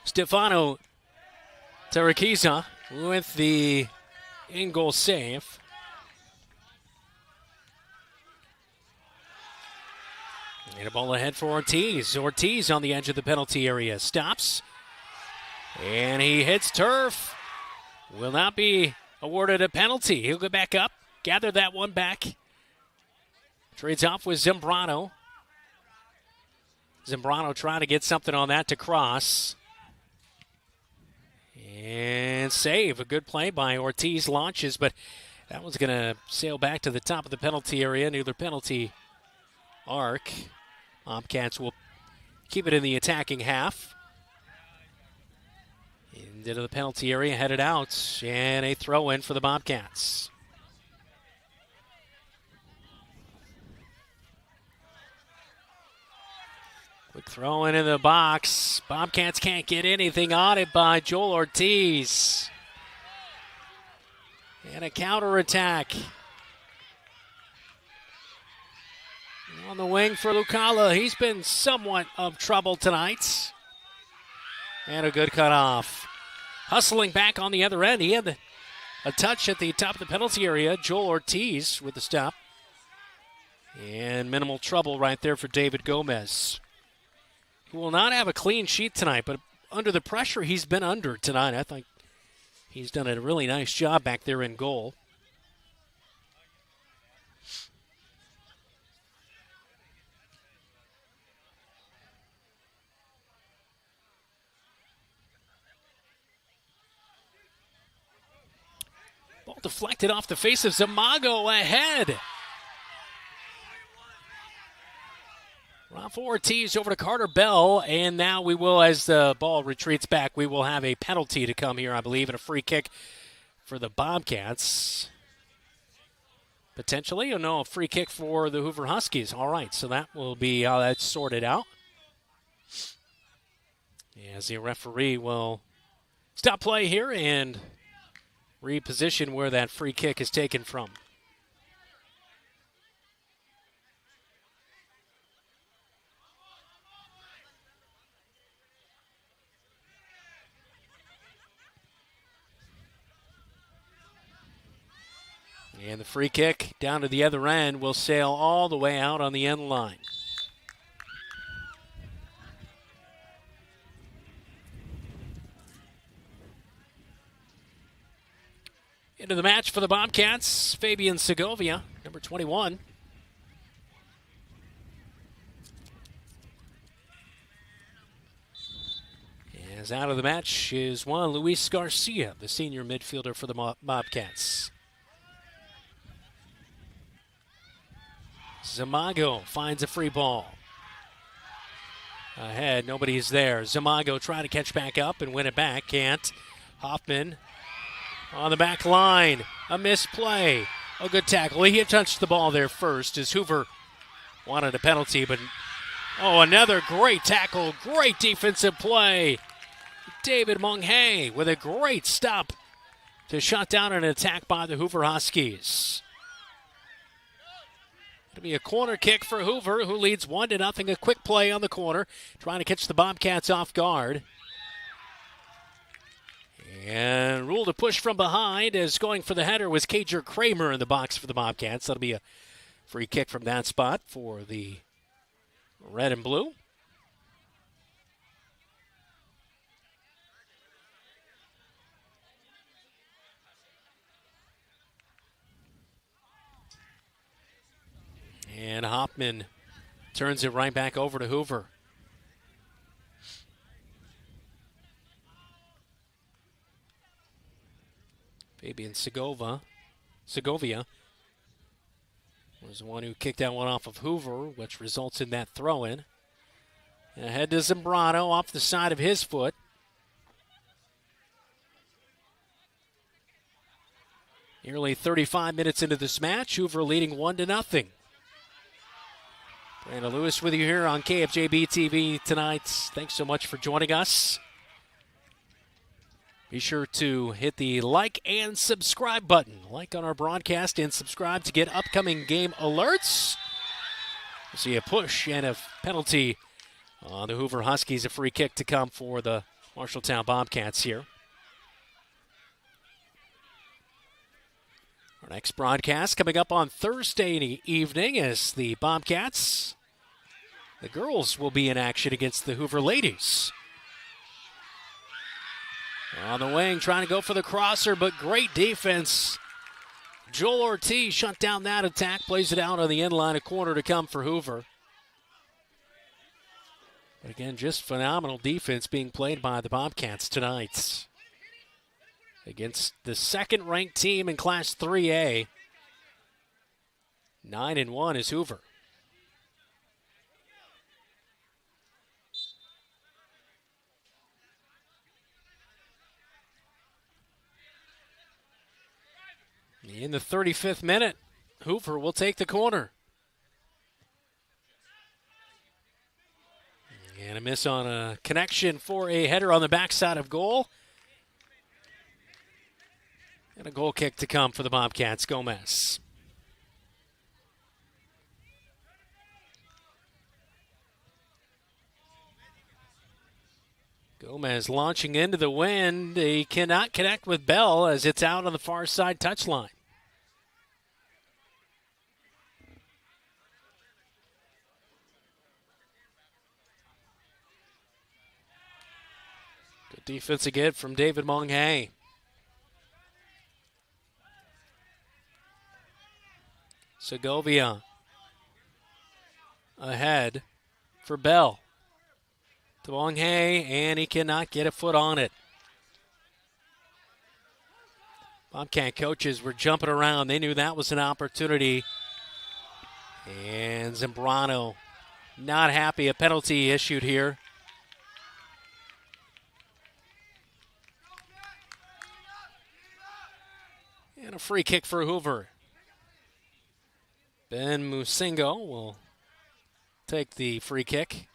Stefano Tarakiza with the in-goal save. And a ball ahead for Ortiz. Ortiz on the edge of the penalty area. Stops. And he hits turf. Will not be awarded a penalty. He'll go back up. Gather that one back. Trades off with Zambrano. Zambrano trying to get something on that to cross. And save. A good play by Ortiz. Launches, but that one's going to sail back to the top of the penalty area near the penalty arc. Bobcats will keep it in the attacking half. Into the penalty area, headed out, and a throw in for the Bobcats. Quick throw in the box. Bobcats can't get anything on it by Joel Ortiz. And a counterattack. On the wing for Lucala. He's been somewhat of trouble tonight. And a good cutoff. Hustling back on the other end. He had a touch at the top of the penalty area. Joel Ortiz with the stop. And minimal trouble right there for David Gomez, who will not have a clean sheet tonight, but under the pressure he's been under tonight, I think he's done a really nice job back there in goal. Ball deflected off the face of Zamago ahead. Rafa Ortiz over to Carter Bell, and now we will, as the ball retreats back, we will have a penalty to come here, I believe, and a free kick for the Bobcats. Potentially, no, a free kick for the Hoover Huskies. All right, so that will be how that's sorted out. As the referee will stop play here and reposition where that free kick is taken from. And the free kick down to the other end will sail all the way out on the end line. Into the match for the Bobcats, Fabian Segovia, number 21. As out of the match is Juan Luis Garcia, the senior midfielder for the Bobcats. Zamago finds a free ball. Ahead, nobody's there. Zamago trying to catch back up and win it back. Can't. Hoffman on the back line. A misplay. A good tackle. He had touched the ball there first as Hoover wanted a penalty, but another great tackle. Great defensive play. David Monghay with a great stop to shut down an attack by the Hoover Huskies. It'll be a corner kick for Hoover, who leads 1-0. A quick play on the corner, trying to catch the Bobcats off guard. And ruled a push from behind as going for the header was Cager Kramer in the box for the Bobcats. That'll be a free kick from that spot for the red and blue. And Hoffman turns it right back over to Hoover. Fabian Segovia was the one who kicked that one off of Hoover, which results in that throw-in. And ahead to Zambrano off the side of his foot. Nearly 35 minutes into this match, Hoover leading 1-0. Brandon Lewis with you here on KFJB-TV tonight. Thanks so much for joining us. Be sure to hit the like and subscribe button. Like on our broadcast and subscribe to get upcoming game alerts. We'll see a push and a penalty on the Hoover Huskies. A free kick to come for the Marshalltown Bobcats here. Our next broadcast coming up on Thursday evening as the Bobcats, the girls, will be in action against the Hoover ladies. On the wing, trying to go for the crosser, but great defense. Joel Ortiz shut down that attack, plays it out on the end line, a corner to come for Hoover. But again, just phenomenal defense being played by the Bobcats tonight against the second-ranked team in Class 3A. 9-1 is Hoover. In the 35th minute, Hoover will take the corner. And a miss on a connection for a header on the backside of goal. And a goal kick to come for the Bobcats. Gomez. Gomez launching into the wind. He cannot connect with Bell as it's out on the far side touchline. Good defense again from David Monghay. Segovia ahead for Bell. To Monghay, and he cannot get a foot on it. Bobcat coaches were jumping around. They knew that was an opportunity. And Zambrano not happy. A penalty issued here. And a free kick for Hoover. Ben Musingo will take the free kick.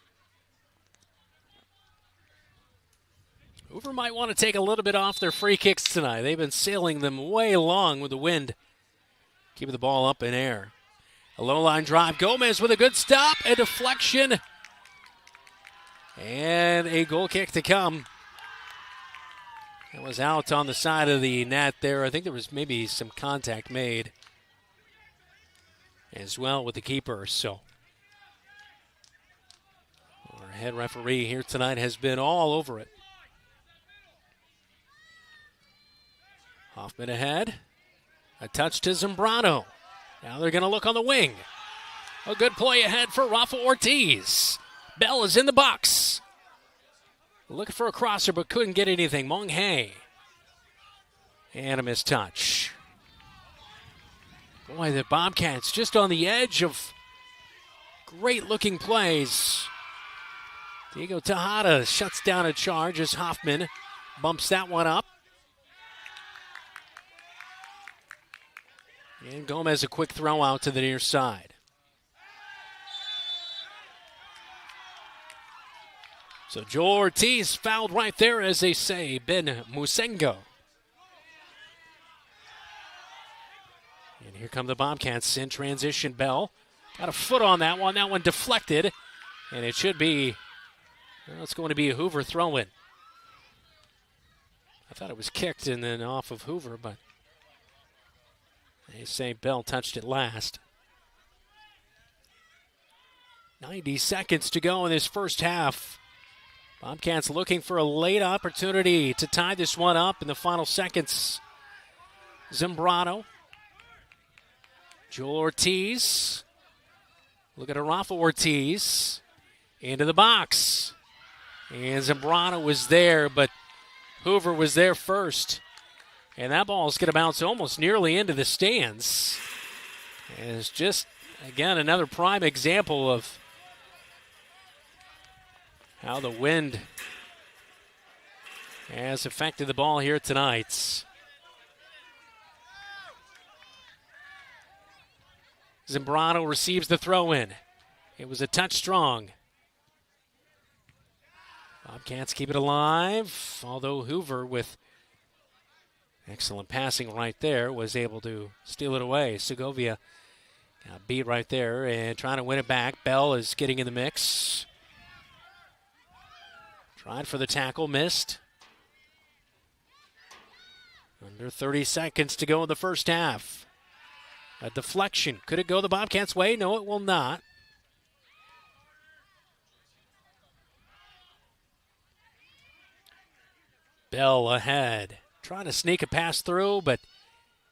Hoover might want to take a little bit off their free kicks tonight. They've been sailing them way long with the wind, keeping the ball up in air. A low-line drive. Gomez with a good stop, a deflection, and a goal kick to come. That was out on the side of the net there. I think there was maybe some contact made as well with the keeper. So our head referee here tonight has been all over it. Hoffman ahead. A touch to Zambrano. Now they're going to look on the wing. A good play ahead for Rafa Ortiz. Bell is in the box. Looking for a crosser, but couldn't get anything. Mong Hae. And a missed touch. Boy, the Bobcats just on the edge of great-looking plays. Diego Tejada shuts down a charge as Hoffman bumps that one up. And Gomez a quick throw out to the near side. So Joel Ortiz fouled right there, as they say, Ben Musengo. And here come the Bobcats in transition. Bell got a foot on that one. That one deflected. And it should be, well, it's going to be a Hoover throw-in. I thought it was kicked and then off of Hoover, but they say Bell touched it last. 90 seconds to go in this first half. Bobcats looking for a late opportunity to tie this one up in the final seconds. Zambrano. Joel Ortiz. Look at Rafa Ortiz. Into the box. And Zambrano was there, but Hoover was there first. And that ball is going to bounce almost nearly into the stands. And it's just, again, another prime example of how the wind has affected the ball here tonight. Zambrano receives the throw-in. It was a touch strong. Bobcats keep it alive, although Hoover, with excellent passing right there, was able to steal it away. Segovia got beat right there and trying to win it back. Bell is getting in the mix. Tried for the tackle, missed. Under 30 seconds to go in the first half. A deflection. Could it go the Bobcats' way? No, it will not. Bell ahead. Trying to sneak a pass through, but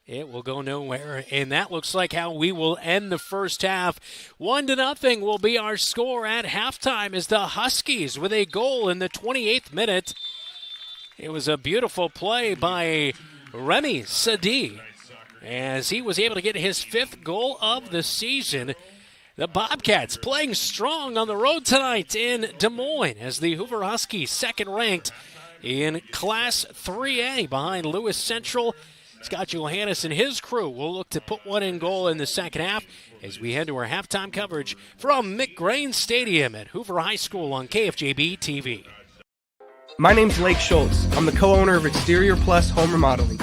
it will go nowhere. And that looks like how we will end the first half. 1-0 will be our score at halftime as the Huskies with a goal in the 28th minute. It was a beautiful play by Remy Sadi as he was able to get his 5th goal of the season. The Bobcats playing strong on the road tonight in Des Moines as the Hoover Huskies, second ranked in Class 3A behind Lewis Central. Scott Johannes and his crew will look to put one in goal in the second half as we head to our halftime coverage from McGrain Stadium at Hoover High School on KFJB-TV. My name's Lake Schultz. I'm the co-owner of Exterior Plus Home Remodeling.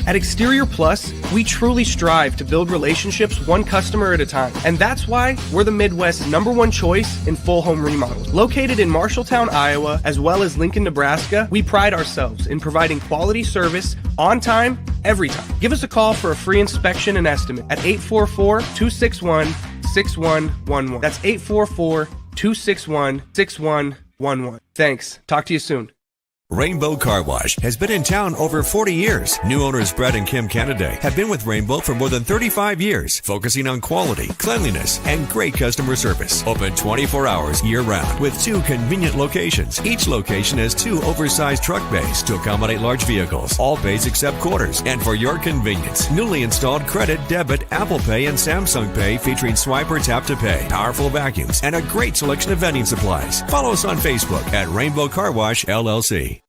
At Exterior Plus, we truly strive to build relationships one customer at a time. And that's why we're the Midwest's #1 choice in full home remodels. Located in Marshalltown, Iowa, as well as Lincoln, Nebraska, we pride ourselves in providing quality service on time, every time. Give us a call for a free inspection and estimate at 844-261-6111. That's 844-261-6111. Thanks. Talk to you soon. Rainbow Car Wash has been in town over 40 years. New owners Brett and Kim Canada have been with Rainbow for more than 35 years, focusing on quality, cleanliness, and great customer service. Open 24 hours year-round with 2 convenient locations. Each location has 2 oversized truck bays to accommodate large vehicles. All bays except quarters. And for your convenience, newly installed credit, debit, Apple Pay, and Samsung Pay featuring swipe or tap to pay, powerful vacuums, and a great selection of vending supplies. Follow us on Facebook at Rainbow Car Wash LLC.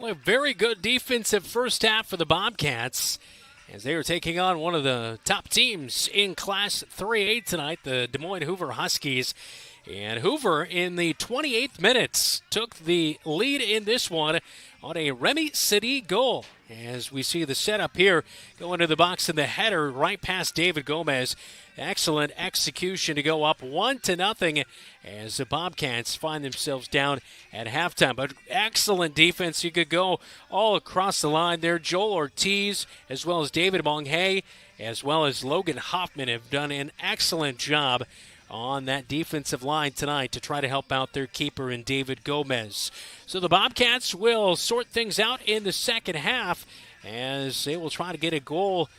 A very good defensive first half for the Bobcats as they were taking on one of the top teams in Class 3A tonight, the Des Moines Hoover Huskies. And Hoover, in the 28th minutes, took the lead in this one on a Remy Sadi goal. as we see the setup here, go into the box and the header right past David Gomez. Excellent execution to go up 1-0 as the Bobcats find themselves down at halftime. But excellent defense. You could go all across the line there. Joel Ortiz as well as David Monghay as well as Logan Hoffman have done an excellent job on that defensive line tonight to try to help out their keeper in David Gomez. So the Bobcats will sort things out in the second half as they will try to get a goal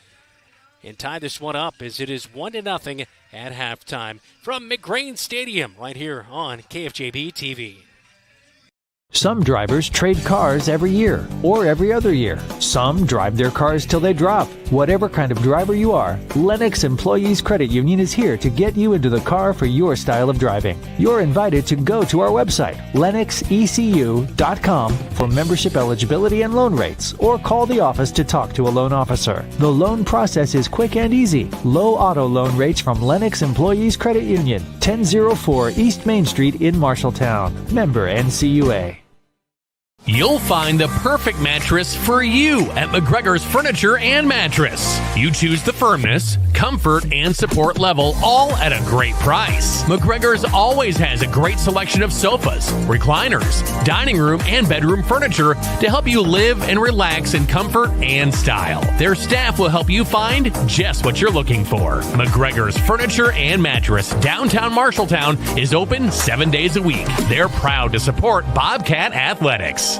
and tie this one up as it is 1-0 at halftime from McGrain Stadium right here on KFJB-TV. Some drivers trade cars every year or every other year. Some drive their cars till they drop. Whatever kind of driver you are, Lennox Employees Credit Union is here to get you into the car for your style of driving. You're invited to go to our website, lennoxecu.com, for membership eligibility and loan rates, or call the office to talk to a loan officer. The loan process is quick and easy. Low auto loan rates from Lennox Employees Credit Union, 1004 East Main Street in Marshalltown. Member NCUA. You'll find the perfect mattress for you at McGregor's Furniture and Mattress. You choose the firmness, comfort, and support level, all at a great price. McGregor's always has a great selection of sofas, recliners, dining room, and bedroom furniture to help you live and relax in comfort and style. Their staff will help you find just what you're looking for. McGregor's Furniture and Mattress, downtown Marshalltown, is open 7 days a week. They're proud to support Bobcat Athletics.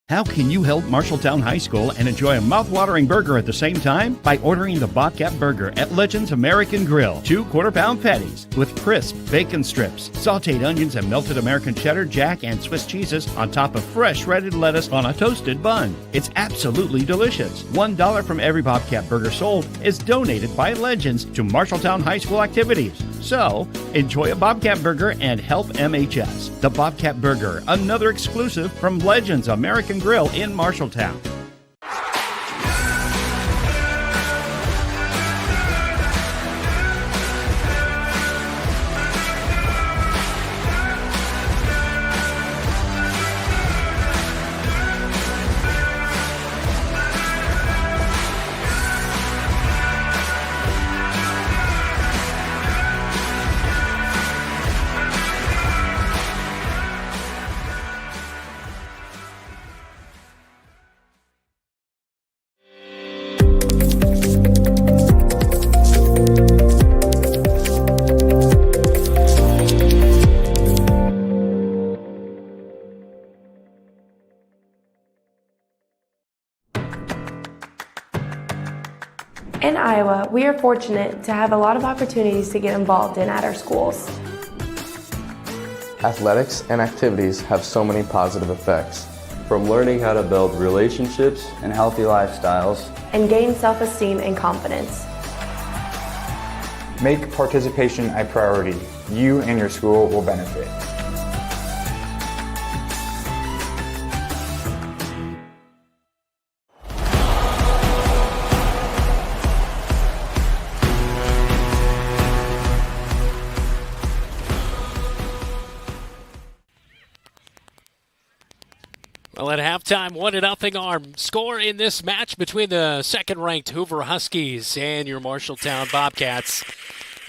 How can you help Marshalltown High School and enjoy a mouth-watering burger at the same time? By ordering the Bobcat Burger at Legends American Grill. 2 quarter-pound patties with crisp bacon strips, sautéed onions, and melted American cheddar, jack, and Swiss cheeses on top of fresh shredded lettuce on a toasted bun. It's absolutely delicious. $1 from every Bobcat Burger sold is donated by Legends to Marshalltown High School activities. So, enjoy a Bobcat Burger and help MHS. The Bobcat Burger, another exclusive from Legends American Grill in Marshalltown. In Iowa, we are fortunate to have a lot of opportunities to get involved in at our schools. Athletics and activities have so many positive effects, from learning how to build relationships and healthy lifestyles, and gain self-esteem and confidence. Make participation a priority. You and your school will benefit. Well, at halftime, 1-0 our score in this match between the second-ranked Hoover Huskies and your Marshalltown Bobcats.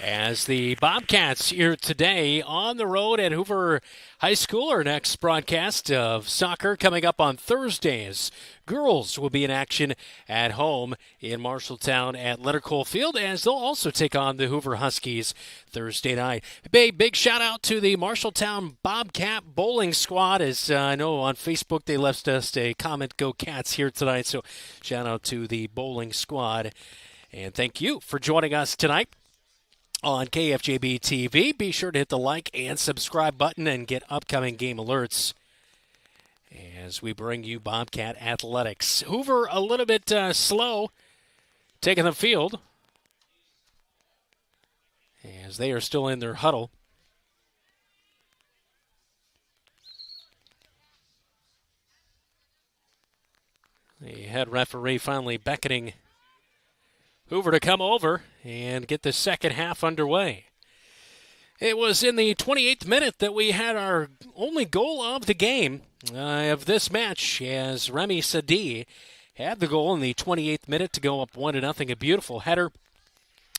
As the Bobcats here today on the road at Hoover High School, our next broadcast of soccer coming up on Thursdays. Girls will be in action at home in Marshalltown at Leonard Cole Field, as they'll also take on the Hoover Huskies Thursday night. Big shout out to the Marshalltown Bobcat Bowling Squad, as I know on Facebook they left us a comment, "Go Cats," here tonight. So shout out to the bowling squad, and thank you for joining us tonight on KFJB-TV. Be sure to hit the like and subscribe button and get upcoming game alerts as we bring you Bobcat Athletics. Hoover a little bit slow taking the field as they are still in their huddle. The head referee finally beckoning Hoover to come over and get the second half underway. It was in the 28th minute that we had our only goal of the game of this match, as Remy Sadi had the goal in the 28th minute to go up 1-0. A beautiful header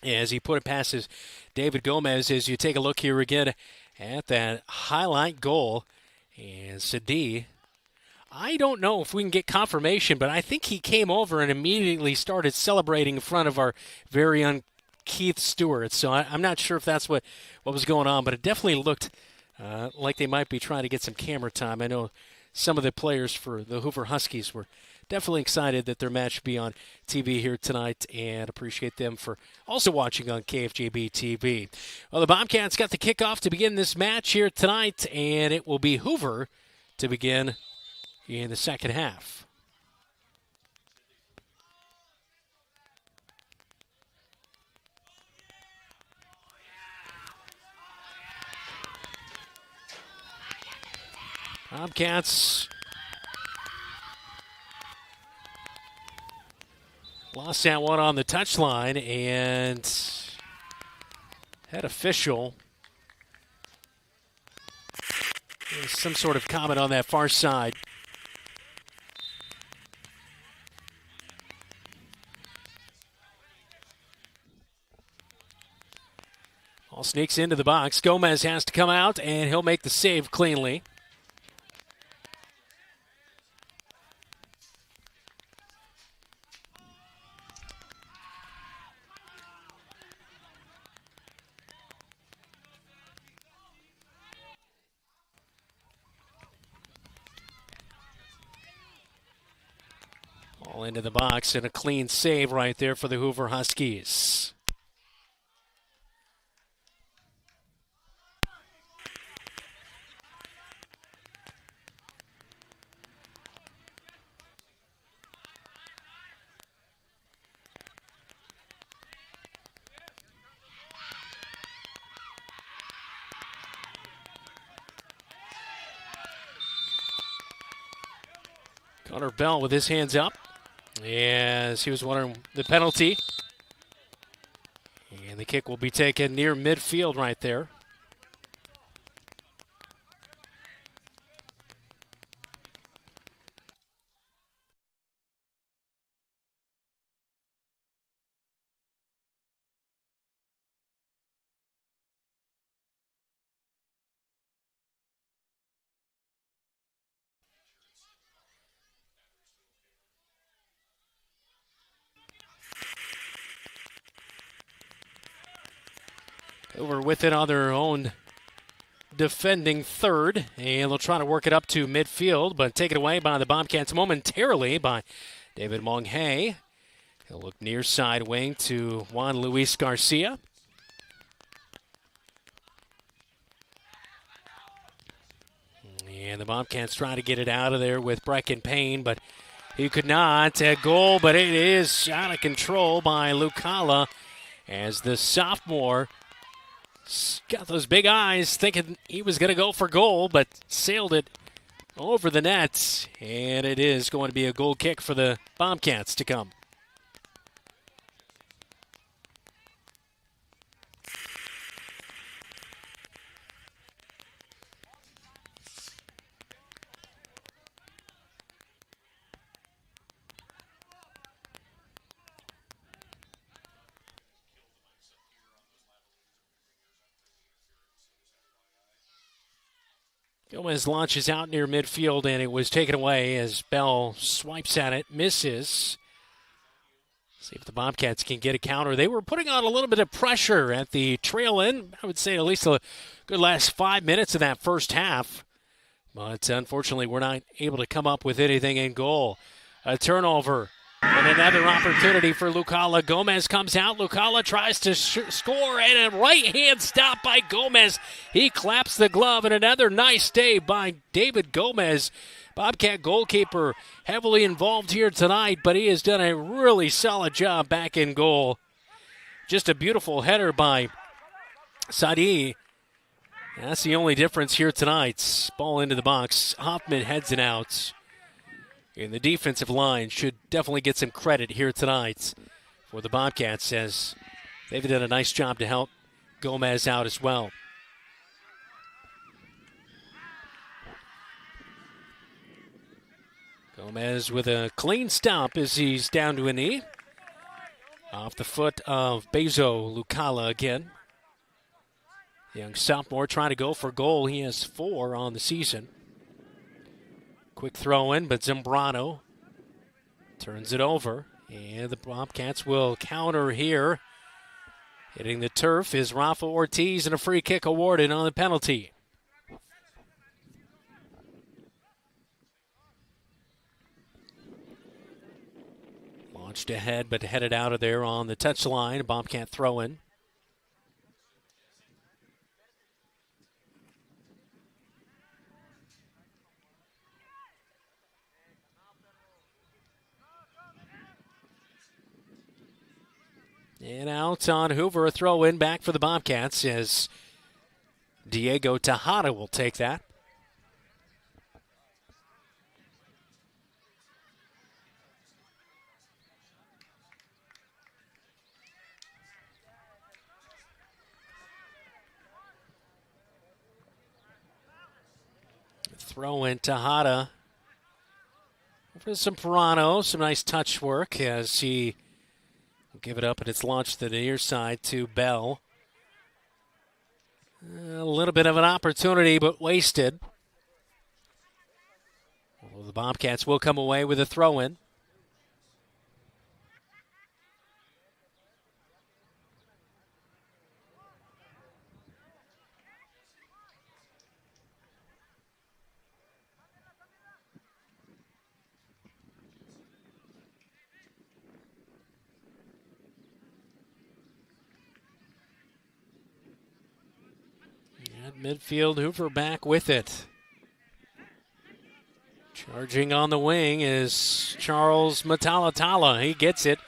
as he put it past his David Gomez. As you take a look here again at that highlight goal, and Sadi, I don't know if we can get confirmation, but I think he came over and immediately started celebrating in front of our very own Keith Stewart. So I'm not sure if that's what was going on, but it definitely looked like they might be trying to get some camera time. I know some of the players for the Hoover Huskies were definitely excited that their match would be on TV here tonight, and appreciate them for also watching on KFJB-TV. Well, the Bobcats got the kickoff to begin this match here tonight, and it will be Hoover to begin in the second half. Bobcats lost that one on the touchline, and head official, there's some sort of comment on that far side. Ball sneaks into the box. Gomez has to come out, and he'll make the save cleanly. Ball into the box and a clean save right there for the Hoover Huskies. Connor Bell with his hands up as he was wondering the penalty. And the kick will be taken near midfield right there. Over with it on their own defending third, and they'll try to work it up to midfield, but taken away by the Bobcats momentarily by David Monghay. He'll look near side wing to Juan Luis Garcia. And the Bobcats try to get it out of there with Brecken Payne, but he could not. A goal, but it is out of control by Lucala as the sophomore got those big eyes thinking he was going to go for goal, but sailed it over the net. And it is going to be a goal kick for the Bobcats to come. Gomez launches out near midfield, and it was taken away as Bell swipes at it, misses. See if the Bobcats can get a counter. They were putting on a little bit of pressure at the trail end. I would say at least a good last 5 minutes of that first half. But unfortunately, we're not able to come up with anything in goal. A turnover and another opportunity for Lucala. Gomez comes out. Lucala tries to score, and a right-hand stop by Gomez. He claps the glove, and another nice save by David Gomez. Bobcat goalkeeper heavily involved here tonight, but he has done a really solid job back in goal. Just a beautiful header by Sadi. That's the only difference here tonight. Ball into the box. Hoffman heads it out. And the defensive line should definitely get some credit here tonight for the Bobcats, as they've done a nice job to help Gomez out as well. Gomez with a clean stop as he's down to a knee. Off the foot of Bezo Lucala again. Young sophomore trying to go for goal. He has 4 on the season. Quick throw in, but Zambrano turns it over. And the Bobcats will counter here. Hitting the turf is Rafa Ortiz, and a free kick awarded on the penalty. Launched ahead, but headed out of there on the touchline. Bobcat throw in. And out on Hoover, a throw in back for the Bobcats as Diego Tejada will take that. Throw in Tejada. For some Pirano, some nice touch work as he give it up, and it's launched to the near side to Bell. A little bit of an opportunity, but wasted. Well, the Bobcats will come away with a throw-in. midfield, Hoover back with it. Charging on the wing is Charles Matalatala. He gets it.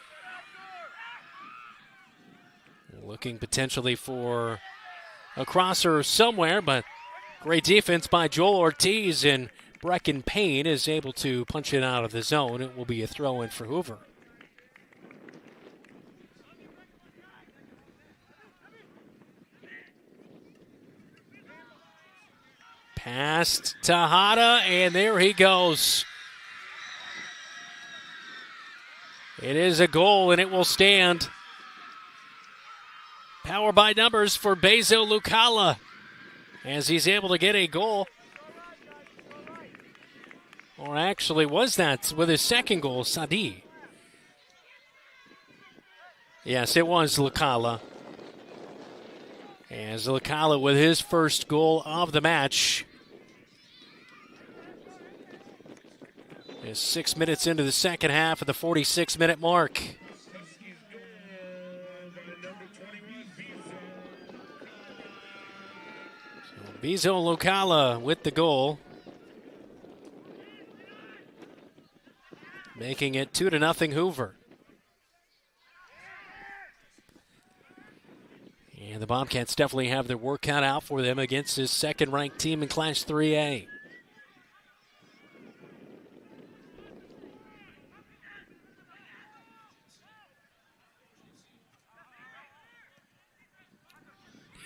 Looking potentially for a crosser somewhere, but great defense by Joel Ortiz, and Brecken Payne is able to punch it out of the zone. It will be a throw-in for Hoover. Past Tejada, and there he goes. It is a goal, and it will stand. Power by numbers for Bezo Lucala as he's able to get a goal. Or actually, was that with his second goal, Sadi? Yes, it was Lucala. As Lucala with his first goal of the match. Is 6 minutes into the second half of the 46-minute mark. So Bezo Lucala with the goal. Making it 2-0 Hoover. And the Bobcats definitely have their work cut out for them against this second-ranked team in Class 3A.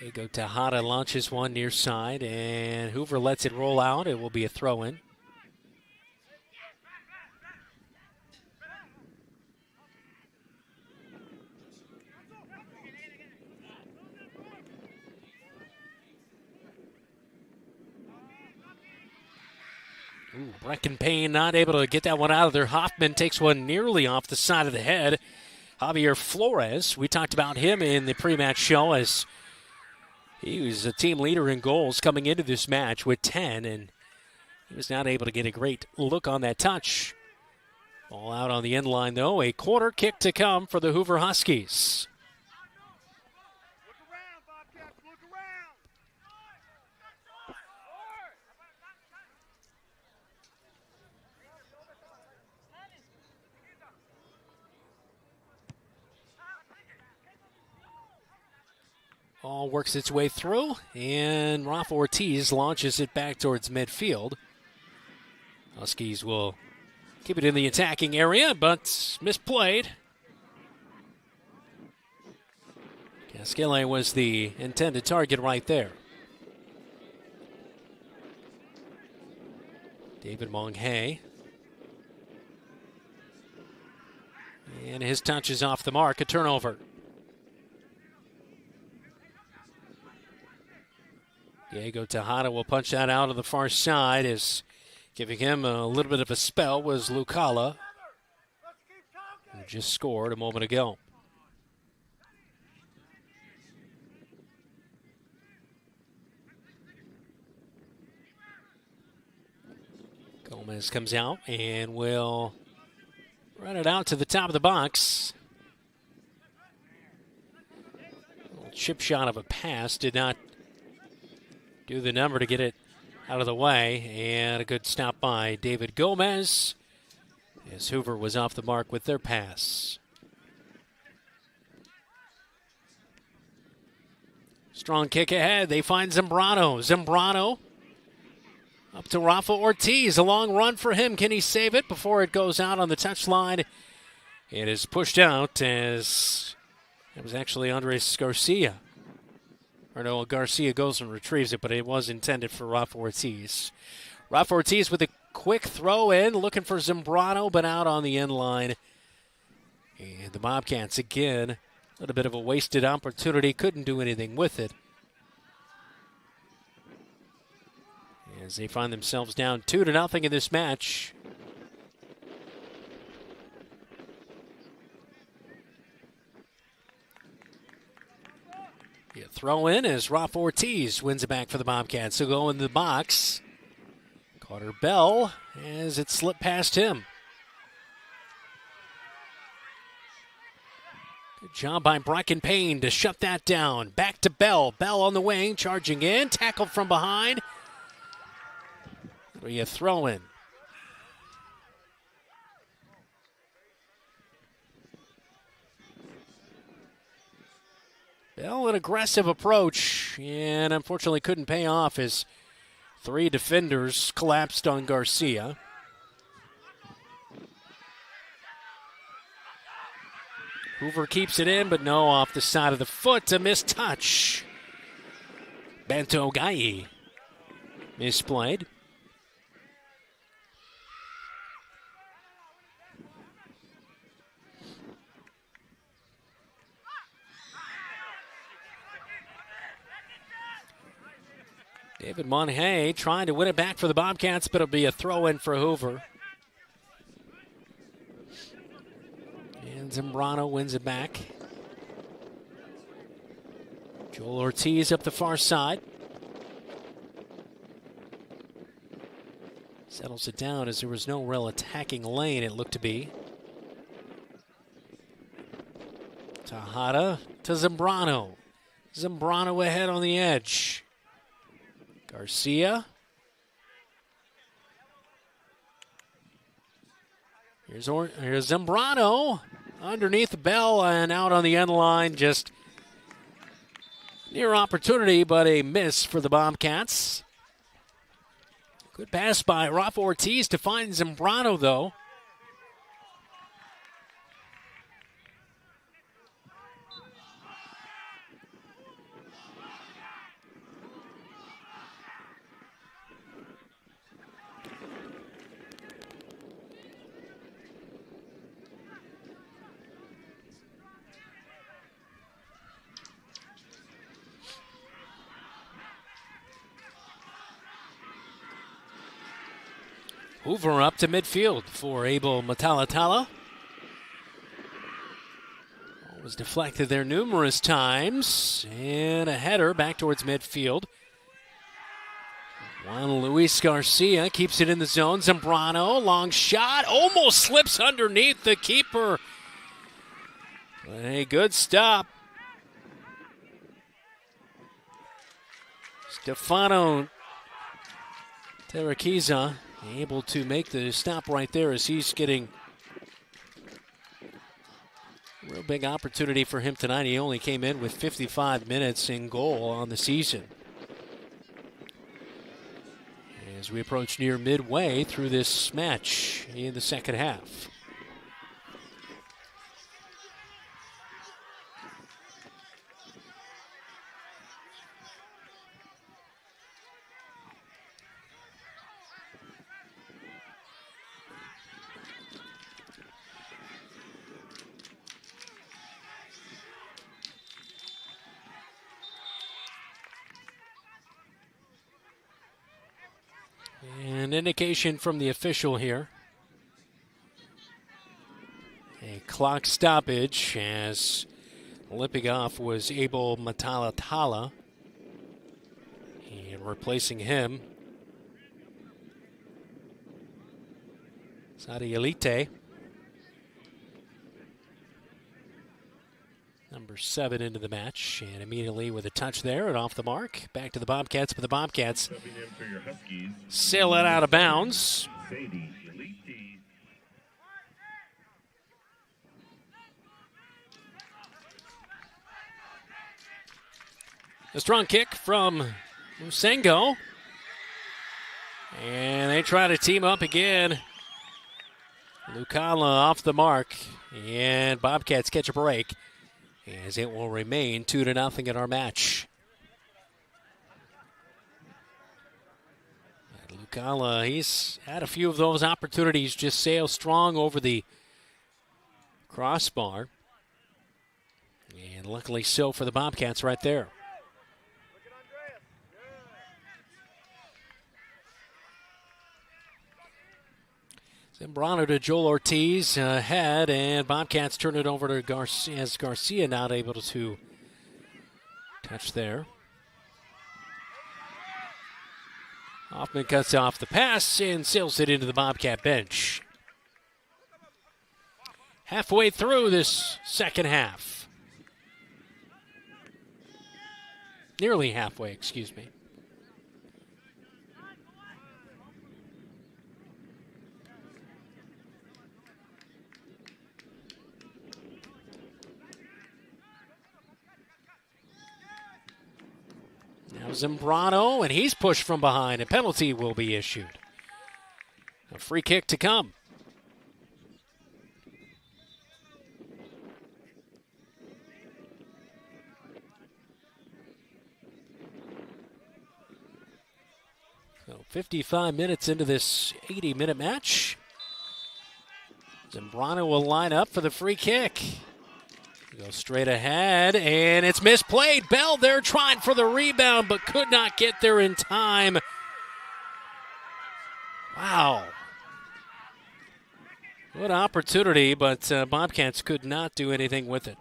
Diego Tejada launches one near side, and Hoover lets it roll out. It will be a throw-in. Brecken Payne not able to get that one out of there. Hoffman takes one nearly off the side of the head. Javier Flores, we talked about him in the pre-match show as he was a team leader in goals coming into this match with 10, and he was not able to get a great look on that touch. All out on the end line, though. A corner kick to come for the Hoover Huskies. All works its way through, and Rafa Ortiz launches it back towards midfield. Huskies will keep it in the attacking area, but misplayed. Casquele was the intended target right there. David Monghay. And his touch is off the mark, a turnover. Diego Tejada will punch that out on the far side. Is giving him a little bit of a spell was Lucala, who just scored a moment ago. Gomez comes out and will run it out to the top of the box. A little chip shot of a pass, did not do the number to get it out of the way, and a good stop by David Gomez as Hoover was off the mark with their pass. Strong kick ahead. They find Zambrano. Zambrano up to Rafa Ortiz. A long run for him. Can he save it before it goes out on the touchline? It is pushed out as it was actually Andres Garcia. Or no, Garcia goes and retrieves it, but it was intended for Rafa Ortiz. Rafa Ortiz with a quick throw in, looking for Zambrano, but out on the end line. And the Bobcats, again, a little bit of a wasted opportunity. Couldn't do anything with it. As they find themselves down 2-0 in this match. Yeah, throw in as Rafa Ortiz wins it back for the Bobcats. So go in the box. Carter Bell as it slipped past him. Good job by Bracken Payne to shut that down. Back to Bell. Bell on the wing, charging in. Tackled from behind. It'll be a throw-in. Bell, an aggressive approach, and unfortunately couldn't pay off as 3 defenders collapsed on Garcia. Hoover keeps it in, but no, off the side of the foot. A missed touch. Bento Gai misplayed. David Monhay trying to win it back for the Bobcats, but it'll be a throw-in for Hoover. And Zambrano wins it back. Joel Ortiz up the far side. Settles it down as there was no real attacking lane, it looked to be. Tejada to Zambrano. Zambrano ahead on the edge. Garcia. Here's Zambrano underneath the Bell and out on the end line. Just near opportunity, but a miss for the Bobcats. Good pass by Rafa Ortiz to find Zambrano, though. Hoover up to midfield for Abel Matalatala. Was deflected there numerous times. And a header back towards midfield. Juan Luis Garcia keeps it in the zone. Zambrano, long shot. Almost slips underneath the keeper. But a good stop. Stefano Terraquiza able to make the stop right there as he's getting a real big opportunity for him tonight. He only came in with 55 minutes in goal on the season. As we approach near midway through this match in the second half. An indication from the official here. A clock stoppage as limping off was Abel Matalatala. And replacing him, Sadi Elite. Number 7 into the match, and immediately with a touch there and off the mark. Back to the Bobcats, but the Bobcats sail it out of bounds. A strong kick from Musengo. And they try to team up again. Lucala off the mark, and Bobcats catch a break, as it will remain 2-0 in our match. Lucala, he's had a few of those opportunities, just sail strong over the crossbar. And luckily so for the Bobcats right there. Zambrano to Joel Ortiz ahead, and Bobcats turn it over to Garcia, as Garcia not able to touch there. Hoffman cuts off the pass and sails it into the Bobcat bench. Halfway through this second half. nearly halfway, excuse me. Now Zambrano, and he's pushed from behind. A penalty will be issued. A free kick to come. So 55 minutes into this 80-minute match. Zambrano will line up for the free kick. Go straight ahead, and it's misplayed. Bell there trying for the rebound, but could not get there in time. Wow. Good opportunity, but Bobcats could not do anything with it.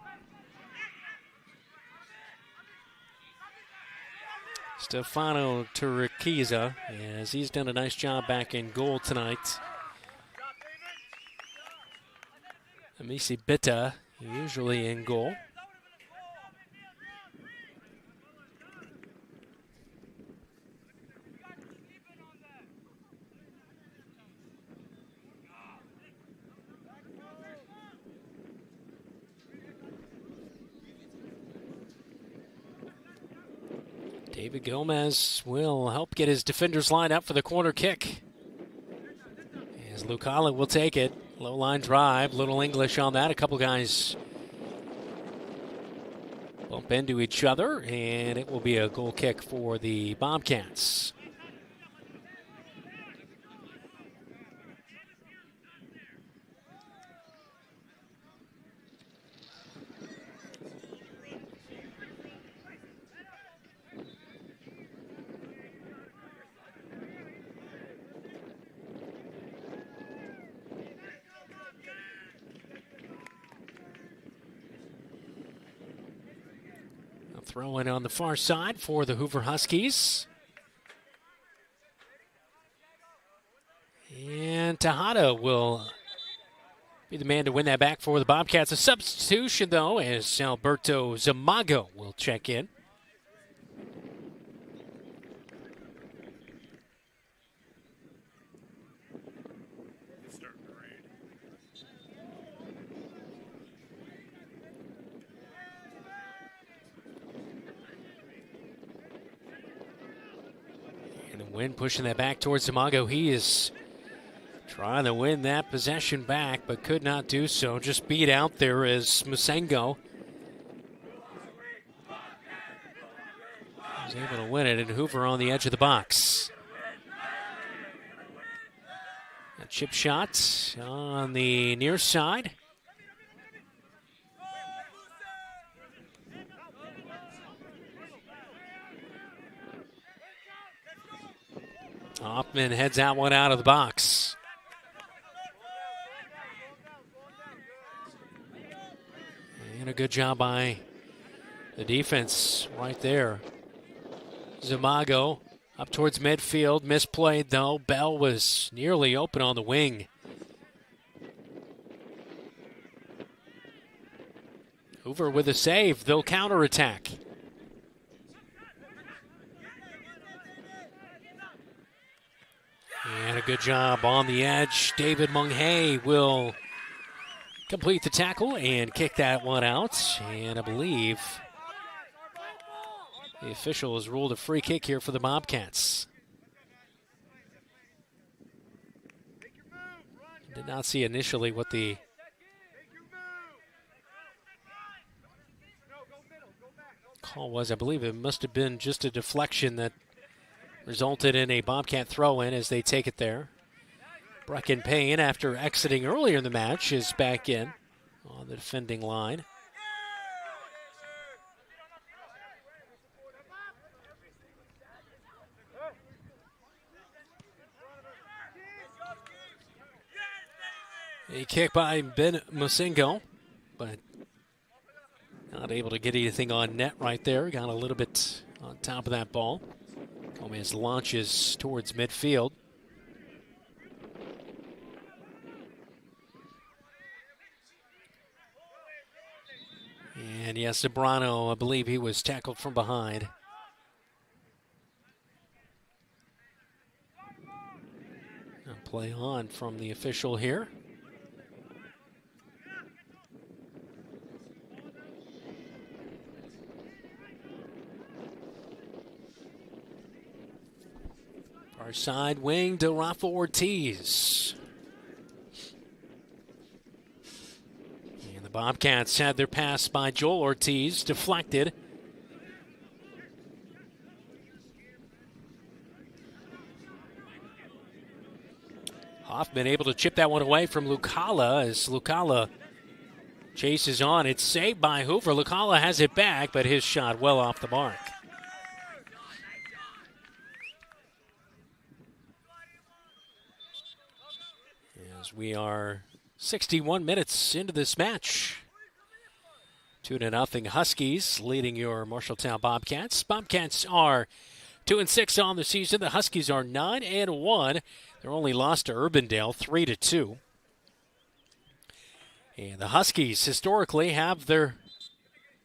Stefano Turquiza, as he's done a nice job back in goal tonight. Amisi Bitta, usually in goal. David Gomez will help get his defenders lined up for the corner kick. As Lucala will take it. Low line drive, little English on that. A couple guys bump into each other, and it will be a goal kick for the Bobcats. Throw in on the far side for the Hoover Huskies. And Tejada will be the man to win that back for the Bobcats. A substitution, though, as Alberto Zamago will check in. Win pushing that back towards Zamago. He is trying to win that possession back, but could not do so. Just beat out there is Musengo. He's able to win it, and Hoover on the edge of the box. A chip shot on the near side. Hoffman heads out one out of the box. And a good job by the defense right there. Zamago up towards midfield. Misplayed, though. Bell was nearly open on the wing. Hoover with a save. They'll counterattack. And a good job on the edge. David Munghay will complete the tackle and kick that one out. And I believe the official has ruled a free kick here for the Bobcats. Did not see initially what the call was. I believe it must have been just a deflection that resulted in a Bobcat throw-in as they take it there. Brecken Payne, after exiting earlier in the match, is back in on the defending line. A kick by Ben Musengo, but not able to get anything on net right there. Got a little bit on top of that ball. Gomez launches towards midfield. And yes, Zambrano, I believe he was tackled from behind. Play on from the official here. Our side wing to Rafa Ortiz. And the Bobcats had their pass by Joel Ortiz deflected. Hoffman able to chip that one away from Lucala as Lucala chases on. It's saved by Hoover. Lucala has it back, but his shot well off the mark. As we are 61 minutes into this match. 2-0 Huskies leading your Marshalltown Bobcats. Bobcats are 2-6 on the season. The Huskies are 9-1. Their only loss to Urbandale, 3-2. And the Huskies historically have their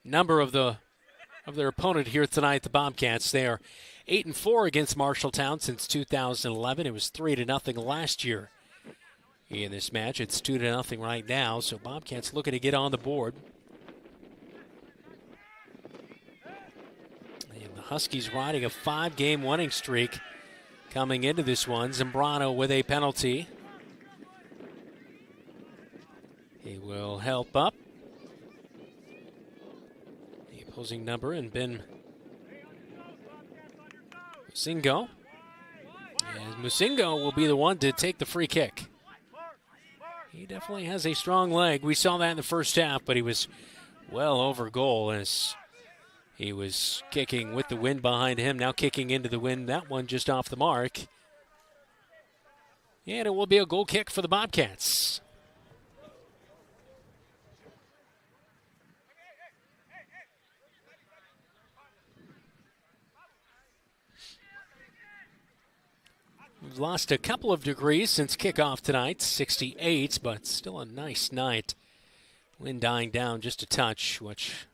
number of their opponent here tonight, the Bobcats. They are 8-4 against Marshalltown since 2011. It was 3-0 last year. In this match, it's 2-0 right now. So Bobcats looking to get on the board. And the Huskies riding a 5-game winning streak coming into this one. Zambrano with a penalty. He will help up the opposing number and Ben Musingo. And Musingo will be the one to take the free kick. He definitely has a strong leg. We saw that in the first half, but he was well over goal as he was kicking with the wind behind him. Now kicking into the wind. That one just off the mark. And it will be a goal kick for the Bobcats. We've lost a couple of degrees since kickoff tonight, 68, but still a nice night. Wind dying down just a touch, which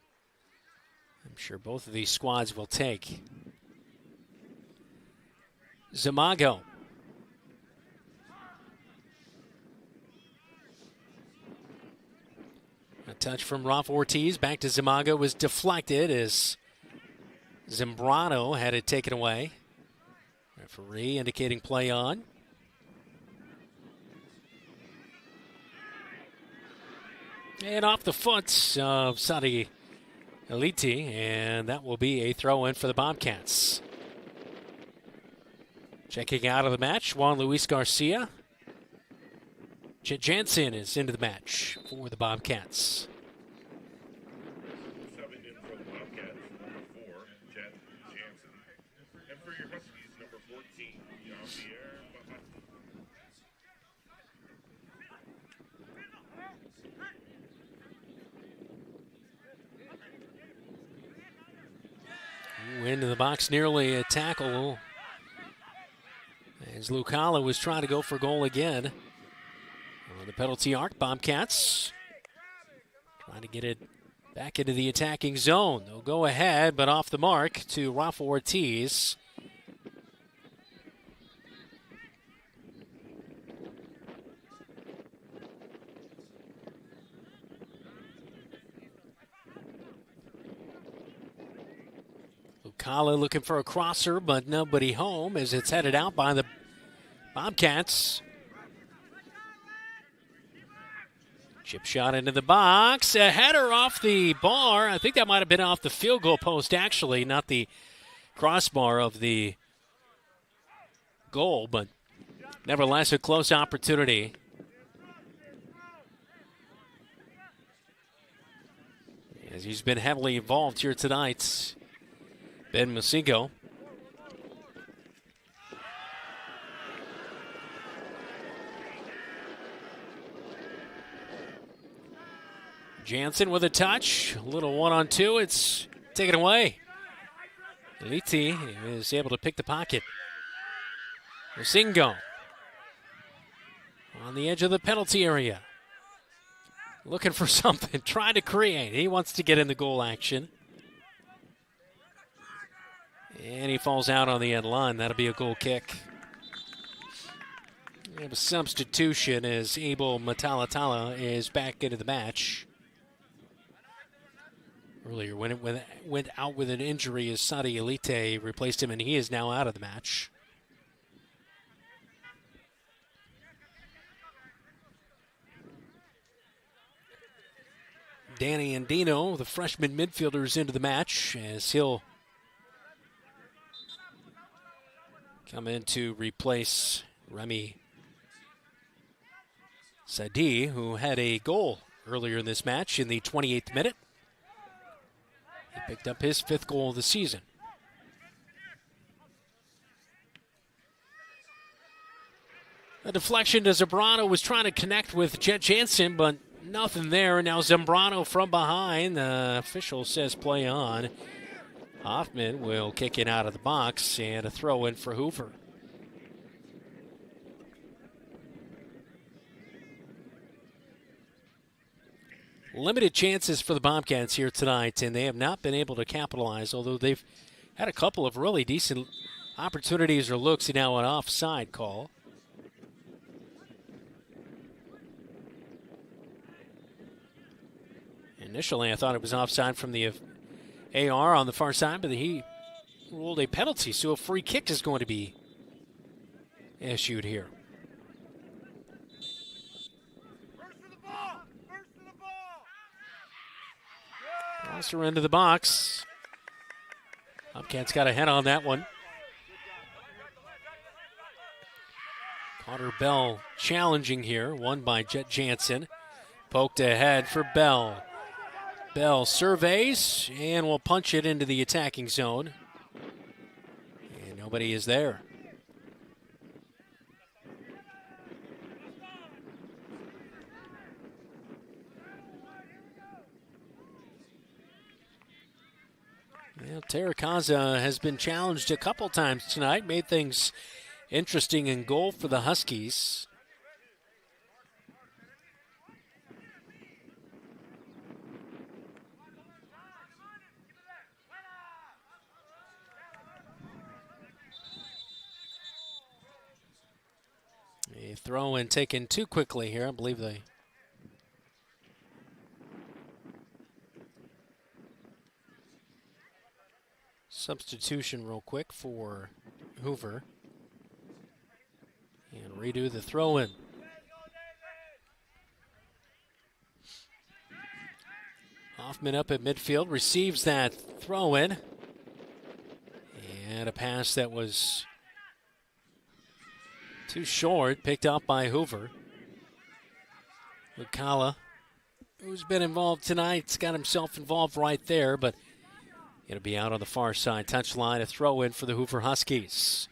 I'm sure both of these squads will take. Zamago. A touch from Rafa Ortiz, back to Zamago, was deflected as Zambrano had it taken away. Referee indicating play on. And off the foot of Sadi Eliti, and that will be a throw-in for the Bobcats. Checking out of the match, Juan Luis Garcia. Chet Jansen is into the match for the Bobcats. Subbing in for the Bobcats, number 4, Chet Jansen. And for your Huskies, number 14, Jean-Pierre Bahati. Into the box, nearly a tackle. As Lucala was trying to go for goal again. On the penalty arc, Bobcats trying to get it back into the attacking zone. They'll go ahead, but off the mark to Rafa Ortiz. Lucala looking for a crosser, but nobody home as it's headed out by the Bobcats. Chip shot into the box. A header off the bar. I think that might have been off the field goal post, actually, not the crossbar of the goal, but nevertheless a close opportunity. As he's been heavily involved here tonight, Ben Musingo. Jansen with a touch, a little 1-on-2, it's taken away. Eliti is able to pick the pocket. Musingo on the edge of the penalty area. Looking for something, trying to create. He wants to get in the goal action. And he falls out on the end line. That'll be a goal kick. We have a substitution as Abel Matalatala is back into the match. Earlier, when it went out with an injury, as Sadi Elite replaced him, and he is now out of the match. Danny Andino, the freshman midfielder, is into the match as he'll come in to replace Remy Sadi, who had a goal earlier in this match in the 28th minute. He picked up his 5th goal of the season. A deflection to Zambrano, was trying to connect with Jet Jansen, but nothing there. Now Zambrano from behind. The official says play on. Hoffman will kick it out of the box, and a throw in for Hoover. Limited chances for the Bobcats here tonight, and they have not been able to capitalize, although they've had a couple of really decent opportunities or looks, and now an offside call. Initially, I thought it was offside from the AR on the far side, but he ruled a penalty, so a free kick is going to be issued here. Crosser into the box. Bobcats got a head on that one. Carter Bell challenging here, won by Jet Jansen. Poked ahead for Bell. Bell surveys and will punch it into the attacking zone. And nobody is there. Well, Terracaza has been challenged a couple times tonight, made things interesting in goal for the Huskies. A throw in taken too quickly here. I believe they substitution real quick for Hoover. And redo the throw in. Hoffman up at midfield, receives that throw in. And a pass that was too short, picked up by Hoover. Lucala, who's been involved tonight, has got himself involved right there, but it'll be out on the far side touchline. A throw in for the Hoover Huskies.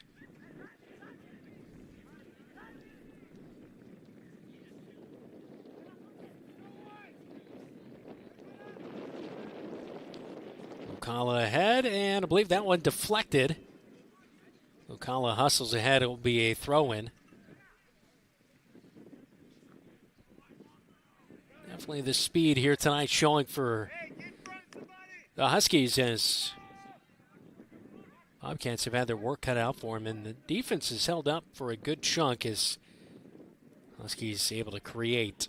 Lucala ahead, and I believe that one deflected. Lucala hustles ahead. It will be a throw-in. Definitely the speed here tonight showing for the Huskies, as Bobcats have had their work cut out for them, and the defense has held up for a good chunk as Huskies able to create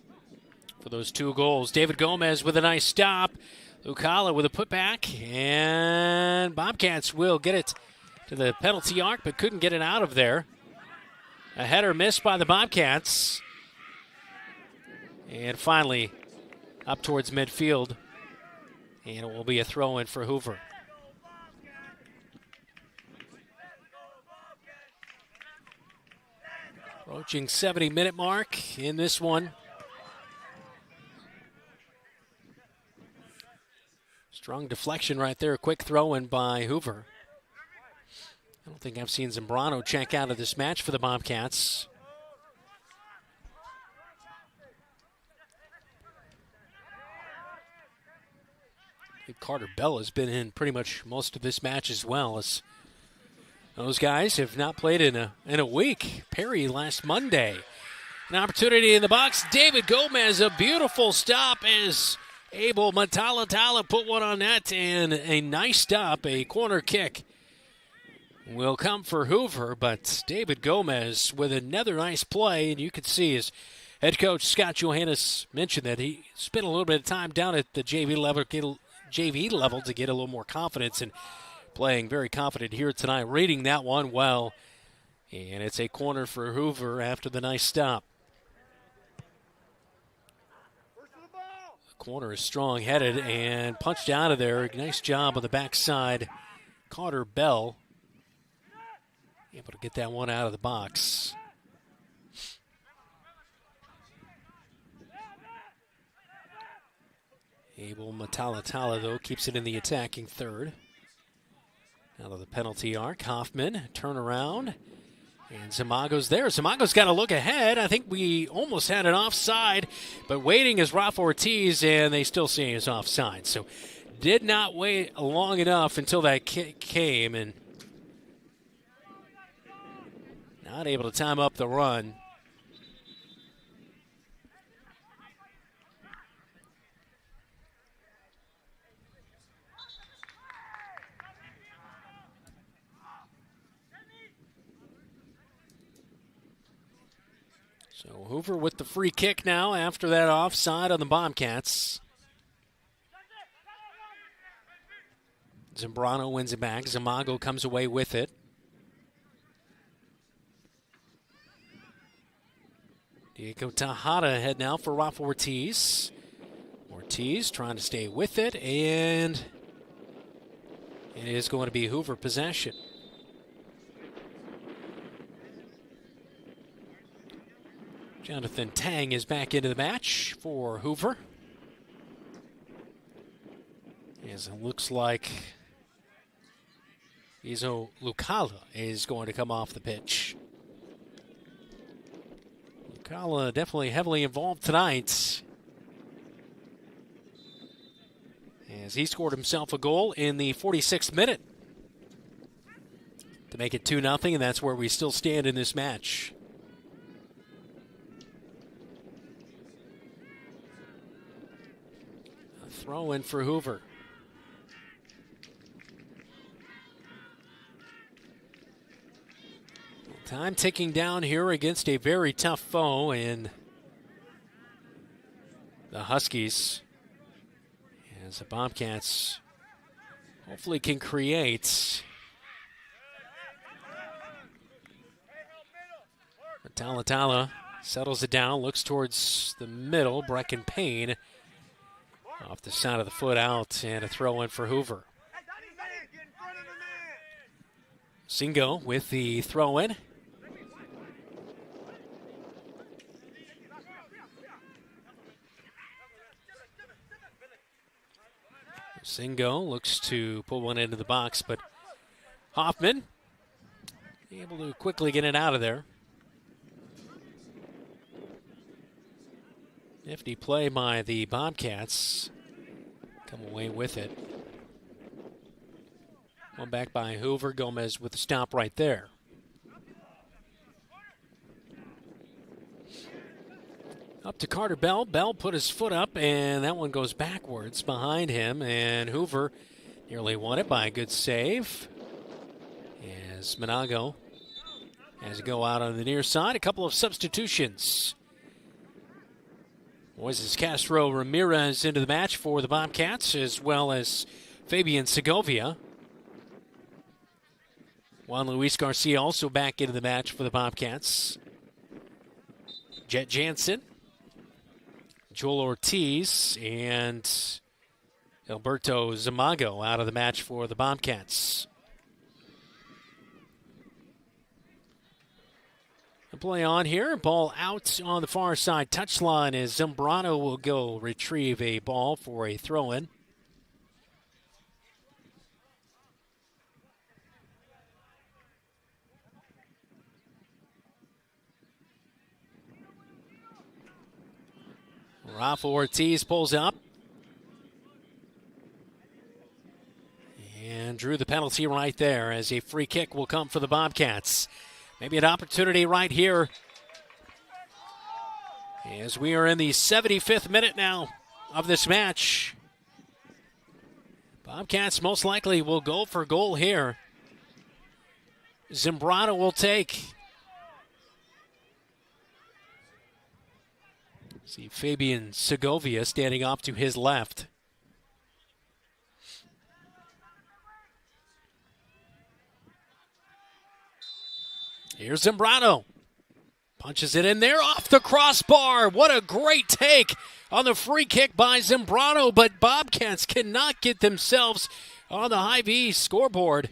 for those 2 goals. David Gomez with a nice stop. Lucala with a putback, and Bobcats will get it to the penalty arc, but couldn't get it out of there. A header missed by the Bobcats. And finally, up towards midfield. And it will be a throw-in for Hoover. Approaching 70-minute mark in this one. Strong deflection right there. A quick throw-in by Hoover. I don't think I've seen Zambrano check out of this match for the Bobcats. I think Carter Bell has been in pretty much most of this match as well, as those guys have not played in a week. Perry last Monday. An opportunity in the box. David Gomez, a beautiful stop as Abel Matalatala put one on net, and a nice stop, a corner kick will come for Hoover, but David Gomez with another nice play, and you can see his head coach Scott Johannes mentioned that he spent a little bit of time down at the JV level to get a little more confidence, and playing very confident here tonight, reading that one well, and it's a corner for Hoover after the nice stop. The corner is strong-headed and punched out of there. Nice job on the backside. Carter Bell able to get that one out of the box. Abel Matalatala, though, keeps it in the attacking third. Out of the penalty arc, Hoffman, turnaround, and Zamago's there. Zamago's got to look ahead. I think we almost had it offside, but waiting is Rafa Ortiz, and they still see it's offside. So did not wait long enough until that kick came, and not able to time up the run. So Hoover with the free kick now after that offside on the Bobcats. Zambrano wins it back. Zamago comes away with it. Diego Tejada head now for Rafa Ortiz. Ortiz trying to stay with it, and it is going to be Hoover possession. Jonathan Tang is back into the match for Hoover. As it looks like Izo Lucala is going to come off the pitch. Lucala definitely heavily involved tonight, as he scored himself a goal in the 46th minute to make it 2-0, and that's where we still stand in this match. A throw in for Hoover. Time ticking down here against a very tough foe in the Huskies, as the Bobcats hopefully can create. Talatala settles it down, looks towards the middle. Brecken Payne off the side of the foot out, and a throw in for Hoover. Singo with the throw in. Singo looks to pull one into the box, but Hoffman able to quickly get it out of there. Nifty play by the Bobcats. Come away with it. One back by Hoover. Gomez with the stop right there. Up to Carter Bell. Bell put his foot up, and that one goes backwards behind him, and Hoover nearly won it by a good save. As Monago has to go out on the near side. A couple of substitutions. Moises Castro Ramirez into the match for the Bobcats, as well as Fabian Segovia. Juan Luis Garcia also back into the match for the Bobcats. Jet Jansen, Joel Ortiz, and Alberto Zamago out of the match for the Bobcats. The play on here, ball out on the far side touchline as Zambrano will go retrieve a ball for a throw-in. Rafa Ortiz pulls up and drew the penalty right there, as a free kick will come for the Bobcats. Maybe an opportunity right here, as we are in the 75th minute now of this match. Bobcats most likely will go for goal here. Zambrano will take. See Fabian Segovia standing off to his left. Here's Zambrano. Punches it in there off the crossbar. What a great take on the free kick by Zambrano, but Bobcats cannot get themselves on the Hy-Vee scoreboard.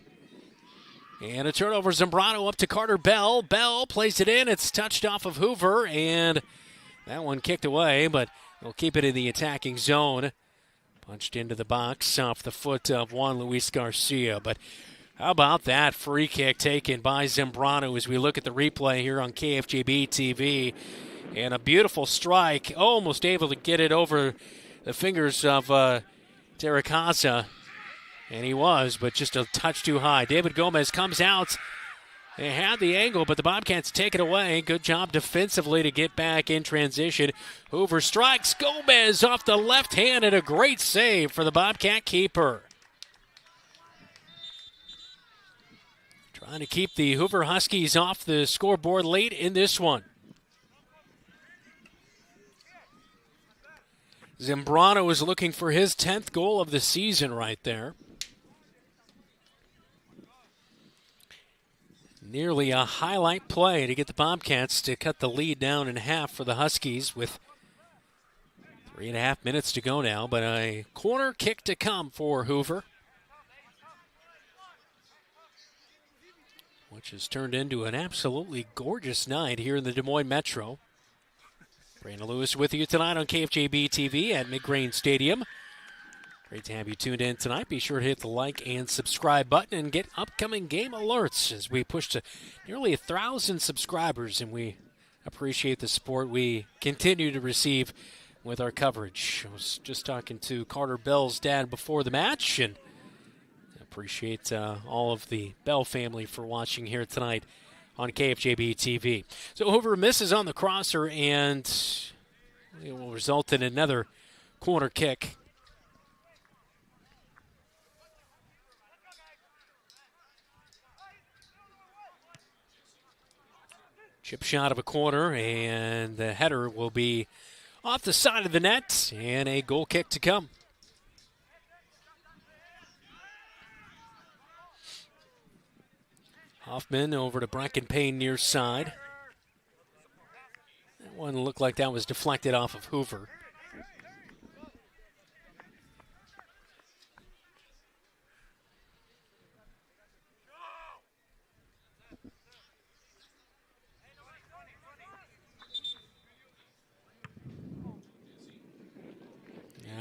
And a turnover, Zambrano up to Carter Bell. Bell plays it in. It's touched off of Hoover, and that one kicked away, but they'll keep it in the attacking zone. Punched into the box off the foot of Juan Luis Garcia, but how about that free kick taken by Zambrano as we look at the replay here on KFJB-TV. And a beautiful strike, almost able to get it over the fingers of Terracasa. And he was, but just a touch too high. David Gomez comes out. They had the angle, but the Bobcats take it away. Good job defensively to get back in transition. Hoover strikes Gomez off the left hand, and a great save for the Bobcat keeper. Trying to keep the Hoover Huskies off the scoreboard late in this one. Zambrano is looking for his 10th goal of the season right there. Nearly a highlight play to get the Bobcats to cut the lead down in half for the Huskies with 3.5 minutes to go now, but a corner kick to come for Hoover, which has turned into an absolutely gorgeous night here in the Des Moines Metro. Brandon Lewis with you tonight on KFJB-TV at McGrain Stadium. Great to have you tuned in tonight. Be sure to hit the like and subscribe button and get upcoming game alerts as we push to nearly 1,000 subscribers, and we appreciate the support we continue to receive with our coverage. I was just talking to Carter Bell's dad before the match, and appreciate all of the Bell family for watching here tonight on KFJB-TV. So Hoover misses on the crosser, and it will result in another corner kick. Chip shot of a corner, and the header will be off the side of the net, and a goal kick to come. Hoffman over to Bracken Payne near side. That one looked like that was deflected off of Hoover.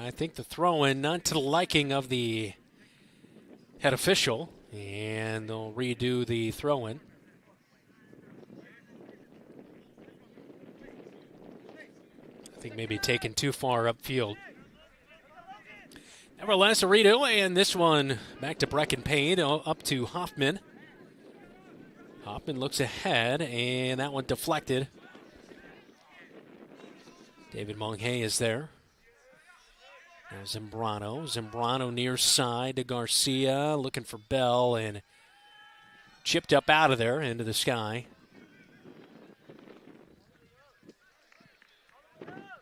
I think the throw-in not to the liking of the head official, and they'll redo the throw-in. I think maybe taken too far upfield. Nevertheless, a redo, and this one back to Bracken Payne, up to Hoffman. Hoffman looks ahead, and that one deflected. David Monhay is there. Now Zambrano near side to Garcia, looking for Bell, and chipped up out of there into the sky.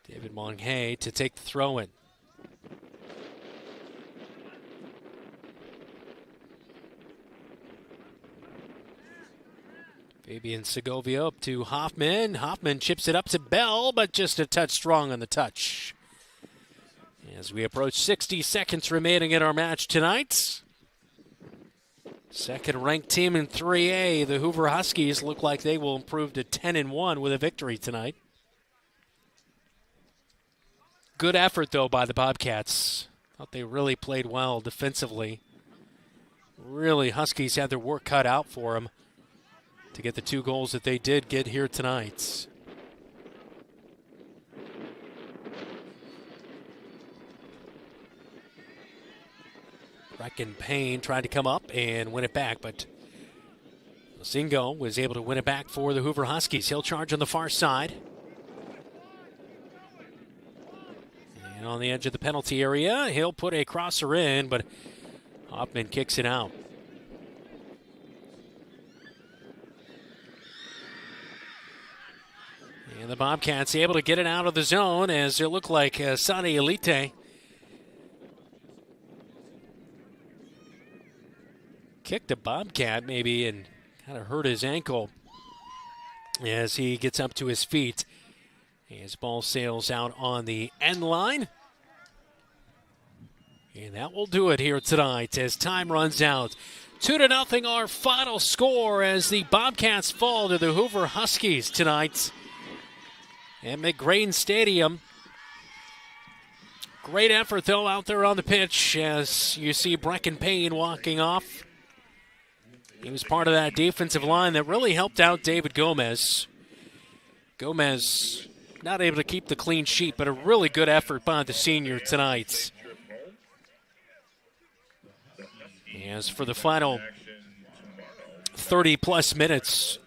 David Monhay to take the throw-in. Fabian Segovia up to Hoffman. Hoffman chips it up to Bell, but just a touch strong on the touch. As we approach 60 seconds remaining in our match tonight. Second-ranked team in 3A, the Hoover Huskies, look like they will improve to 10-1 with a victory tonight. Good effort, though, by the Bobcats. Thought they really played well defensively. Really, Huskies had their work cut out for them to get the 2 goals that they did get here tonight. Bracken Payne tried to come up and win it back, but Zingo was able to win it back for the Hoover Huskies. He'll charge on the far side. And on the edge of the penalty area, he'll put a crosser in, but Hoffman kicks it out. And the Bobcats able to get it out of the zone as it looked like Sani Elite kicked a Bobcat maybe and kind of hurt his ankle as he gets up to his feet. His ball sails out on the end line. And that will do it here tonight as time runs out. 2-0 our final score as the Bobcats fall to the Hoover Huskies tonight at McGrain Stadium. Great effort, though, out there on the pitch as you see Brecken Payne walking off. He was part of that defensive line that really helped out David Gomez. Gomez not able to keep the clean sheet, but a really good effort by the senior tonight. As for the final 30-plus minutes,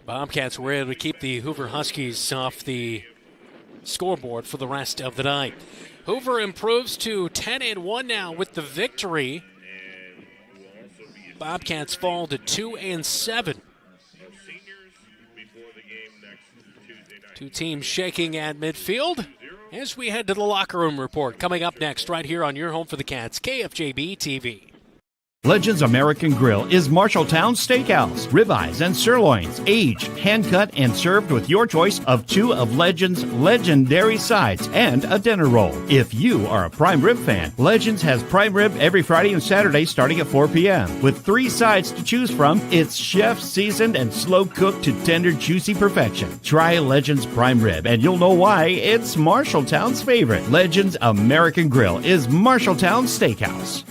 Bobcats were able to keep the Hoover Huskies off the scoreboard for the rest of the night. Hoover improves to 10-1 now with the victory. Bobcats fall to 2-7. Two teams shaking at midfield as we head to the locker room report. Coming up next right here on your home for the Cats, KFJB-TV. Legends American Grill is Marshalltown Steakhouse. Ribeyes and sirloins, aged, hand-cut, and served with your choice of 2 of Legends' legendary sides and a dinner roll. If you are a prime rib fan, Legends has prime rib every Friday and Saturday starting at 4 p.m. With 3 sides to choose from, it's chef-seasoned and slow-cooked to tender, juicy perfection. Try Legends prime rib, and you'll know why it's Marshalltown's favorite. Legends American Grill is Marshalltown Steakhouse.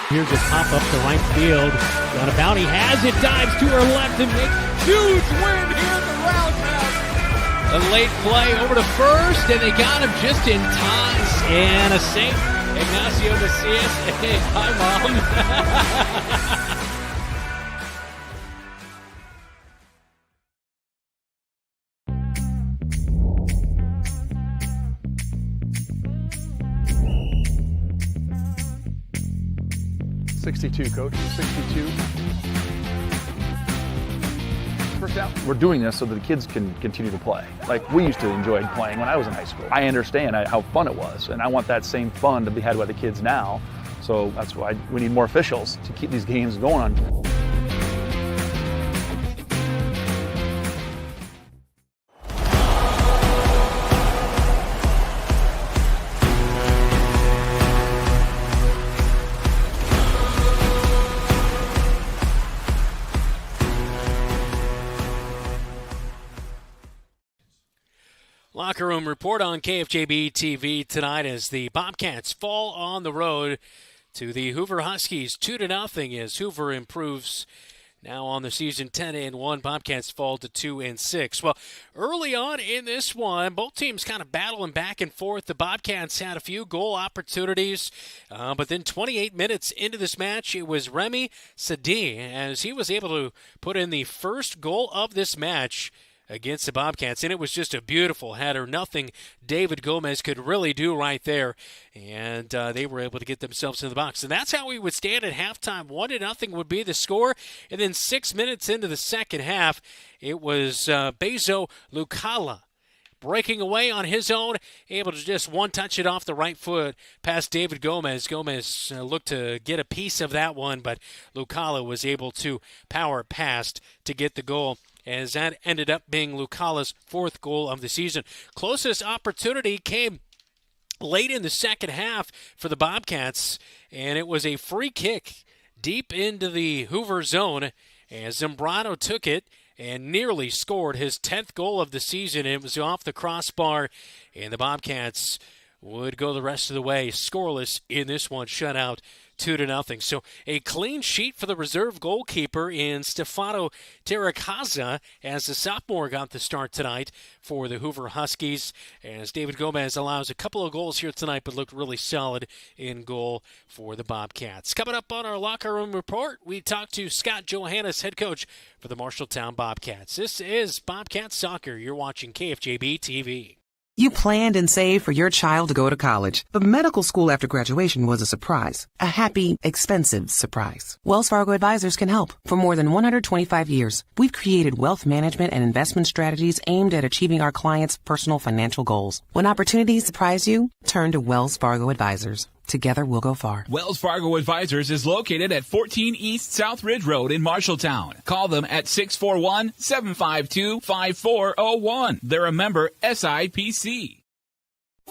Here's a pop up to right field. Got a bounty, has it, dives to her left and makes a huge win here at the roundhouse. A late play over to first, and they got him just in time. And a safe. Ignacio Macias. Hey, hi, Mom. 62, Coach. 62. First down. We're doing this so that the kids can continue to play. Like we used to enjoy playing when I was in high school. I understand how fun it was, and I want that same fun to be had by the kids now. So that's why we need more officials to keep these games going on. Locker room report on KFJB-TV tonight as the Bobcats fall on the road to the Hoover Huskies 2-0 as Hoover improves now on the season 10-1. Bobcats fall to 2-6. Well, early on in this one, both teams kind of battling back and forth. The Bobcats had a few goal opportunities, but then 28 minutes into this match, it was Remy Sadi as he was able to put in the first goal of this match against the Bobcats, and it was just a beautiful header. Nothing David Gomez could really do right there, and they were able to get themselves in the box. And that's how we would stand at halftime. 1-0 would be the score, and then 6 minutes into the second half, it was Bezo Lucala breaking away on his own, able to just one-touch it off the right foot past David Gomez. Gomez looked to get a piece of that one, but Lucala was able to power past to get the goal, as that ended up being Lucala's 4th goal of the season. Closest opportunity came late in the second half for the Bobcats, and it was a free kick deep into the Hoover zone as Zambrano took it and nearly scored his 10th goal of the season. It was off the crossbar, and the Bobcats would go the rest of the way scoreless in this one, shutout 2-0. So a clean sheet for the reserve goalkeeper in Stefano Terracaza as the sophomore got the start tonight for the Hoover Huskies, as David Gomez allows a couple of goals here tonight but looked really solid in goal for the Bobcats. Coming up on our locker room report, we talk to Scott Johannes, head coach for the Marshalltown Bobcats. This is Bobcat Soccer. You're watching KFJB-TV. You planned and saved for your child to go to college, but medical school after graduation was a surprise. A happy, expensive surprise. Wells Fargo Advisors can help. For more than 125 years, we've created wealth management and investment strategies aimed at achieving our clients' personal financial goals. When opportunities surprise you, turn to Wells Fargo Advisors. Together we'll go far. Wells Fargo Advisors is located at 14 East South Ridge Road in Marshalltown. Call them at 641-752-5401. They're a member SIPC.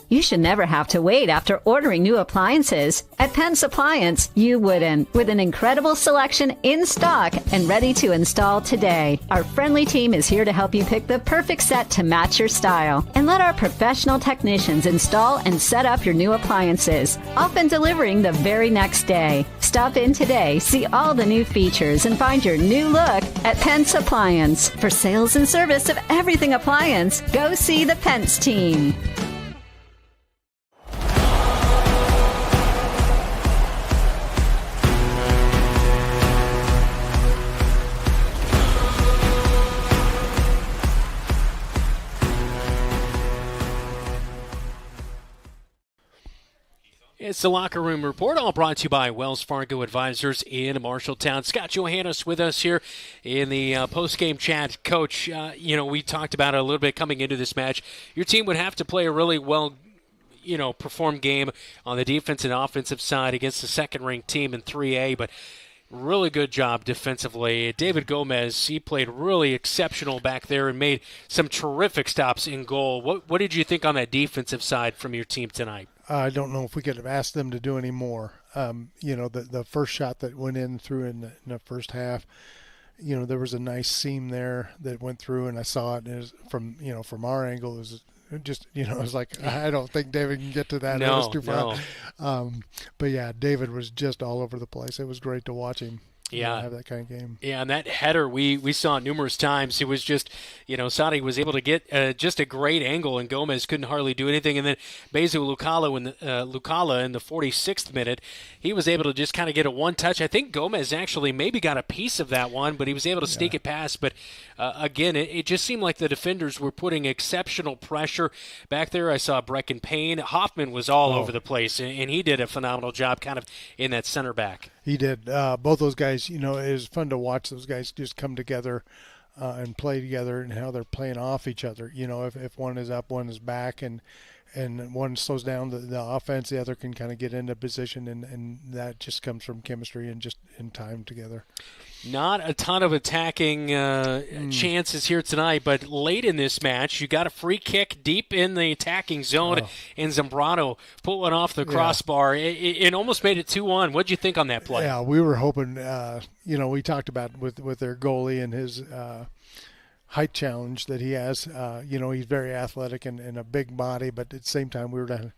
You should never have to wait after ordering new appliances. At Penn's Appliance, you wouldn't. With an incredible selection in stock and ready to install today. Our friendly team is here to help you pick the perfect set to match your style. And let our professional technicians install and set up your new appliances, often delivering the very next day. Stop in today, see all the new features, and find your new look at Penn's Appliance. For sales and service of everything appliance, go see the Pence team. It's the Locker Room Report, all brought to you by Wells Fargo Advisors in Marshalltown. Scott Johannes with us here in the post-game chat. Coach, we talked about it a little bit coming into this match. Your team would have to play a really performed game on the defense and offensive side against the second-ranked team in 3A, but really good job defensively. David Gomez, he played really exceptional back there and made some terrific stops in goal. What did you think on that defensive side from your team tonight? I don't know if we could have asked them to do any more. The first shot that went in through in the first half, there was a nice seam there that went through, and I saw it. And it was from our angle, it was just, it was like, I don't think David can get to that. No, it was too far. No. But yeah, David was just all over the place. It was great to watch him. Have that kind of game. Yeah, and that header we saw numerous times. It was just, Sadi was able to get just a great angle, and Gomez couldn't hardly do anything. And then Bezu Lucala in the 46th minute, he was able to just kind of get a one-touch. I think Gomez actually maybe got a piece of that one, but he was able to sneak it past. But, again, it just seemed like the defenders were putting exceptional pressure back there. I saw Brecken Payne. Hoffman was all over the place, and he did a phenomenal job kind of in that center back. He did. Both those guys, it was fun to watch those guys just come together and play together, and how they're playing off each other. If one is up, one is back, and one slows down the offense, the other can kind of get into position, and that just comes from chemistry and just in time together. Not a ton of attacking chances here tonight, but late in this match, you got a free kick deep in the attacking zone, and Zambrano put one off the crossbar. It almost made it 2-1. What'd you think on that play? Yeah, we were hoping, we talked about with their goalie and his height challenge that he has. He's very athletic and a big body, but at the same time, we were to,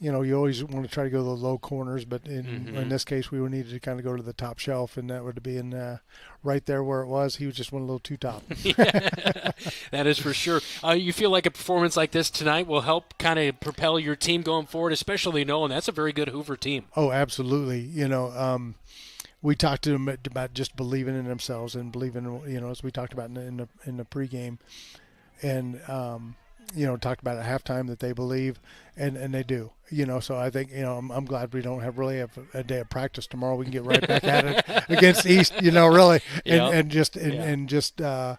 you always want to try to go to the low corners, but in this case, we needed to kind of go to the top shelf, and that would have been right there where it was. He was just one a little too top. That is for sure. You feel like a performance like this tonight will help kind of propel your team going forward, especially knowing that's a very good Hoover team. Oh, absolutely. We talked to them about just believing in themselves and believing, as we talked about in the pregame, and talked about at halftime that they believe, and they do. So I think I'm glad we don't have a day of practice tomorrow. We can get right back at it against East. Really, and just the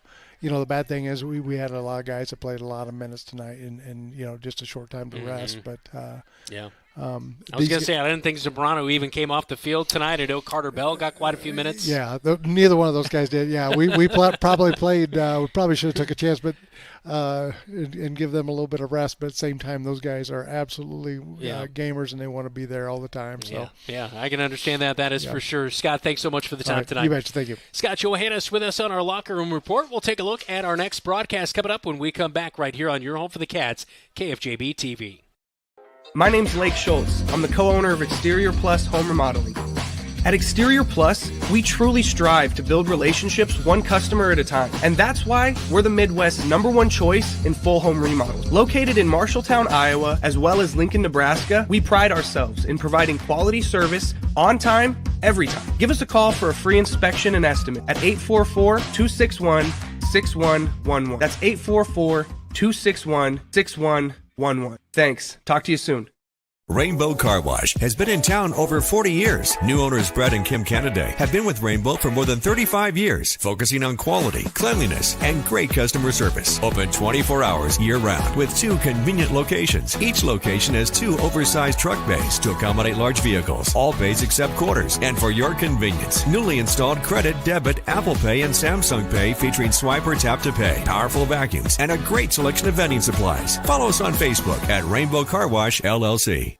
bad thing is we had a lot of guys that played a lot of minutes tonight, and just a short time to rest. But I was going to say, I didn't think Zambrano even came off the field tonight. I know Carter Bell got quite a few minutes. Yeah, neither one of those guys did. Yeah, we probably played. We probably should have took a chance, but and give them a little bit of rest. But at the same time, those guys are absolutely gamers, and they want to be there all the time. So yeah, I can understand that. That is for sure. Scott, thanks so much for the time tonight. You betcha. Thank you. Scott Johannes with us on our Locker Room Report. We'll take a look at our next broadcast coming up when we come back right here on Your Home for the Cats, KFJB-TV. My name's Lake Schultz. I'm the co-owner of Exterior Plus Home Remodeling. At Exterior Plus, we truly strive to build relationships one customer at a time. And that's why we're the Midwest's #1 choice in full home remodels. Located in Marshalltown, Iowa, as well as Lincoln, Nebraska, we pride ourselves in providing quality service on time, every time. Give us a call for a free inspection and estimate at 844-261-6111. That's 844-261-6111. 1111. Thanks. Talk to you soon. Rainbow Car Wash has been in town over 40 years. New owners Brett and Kim Kennedy have been with Rainbow for more than 35 years, focusing on quality, cleanliness, and great customer service. Open 24 hours year-round with 2 convenient locations. Each location has 2 oversized truck bays to accommodate large vehicles. All bays except quarters. And for your convenience, newly installed credit, debit, Apple Pay, and Samsung Pay featuring swipe or tap to pay, powerful vacuums, and a great selection of vending supplies. Follow us on Facebook at Rainbow Car Wash LLC.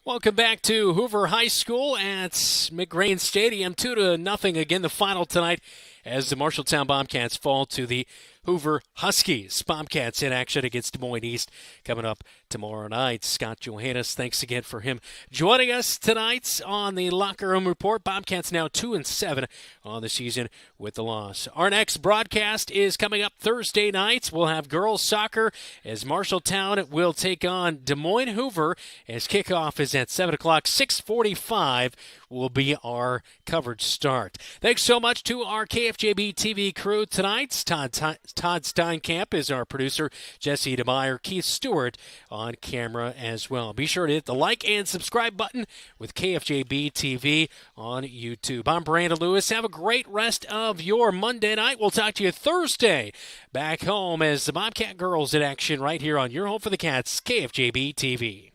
Welcome back to Hoover High School at McGrain Stadium. 2-0 again, the final tonight as the Marshalltown Bobcats fall to the Hoover Huskies. Bobcats in action against Des Moines East coming up tomorrow night. Scott Johannes, thanks again for him joining us tonight on the Locker Room Report. Bobcats now 2-7 on the season with the loss. Our next broadcast is coming up Thursday night. We'll have girls soccer as Marshalltown will take on Des Moines Hoover as kickoff is at 7 o'clock. 6:45 will be our coverage start. Thanks so much to our KFJB-TV crew tonight. Todd Steinkamp is our producer. Jesse DeMeyer, Keith Stewart on camera as well. Be sure to hit the like and subscribe button with KFJB-TV on YouTube. I'm Brandon Lewis. Have a great rest of your Monday night. We'll talk to you Thursday back home as the Bobcat girls in action right here on your home for the Cats, KFJB-TV.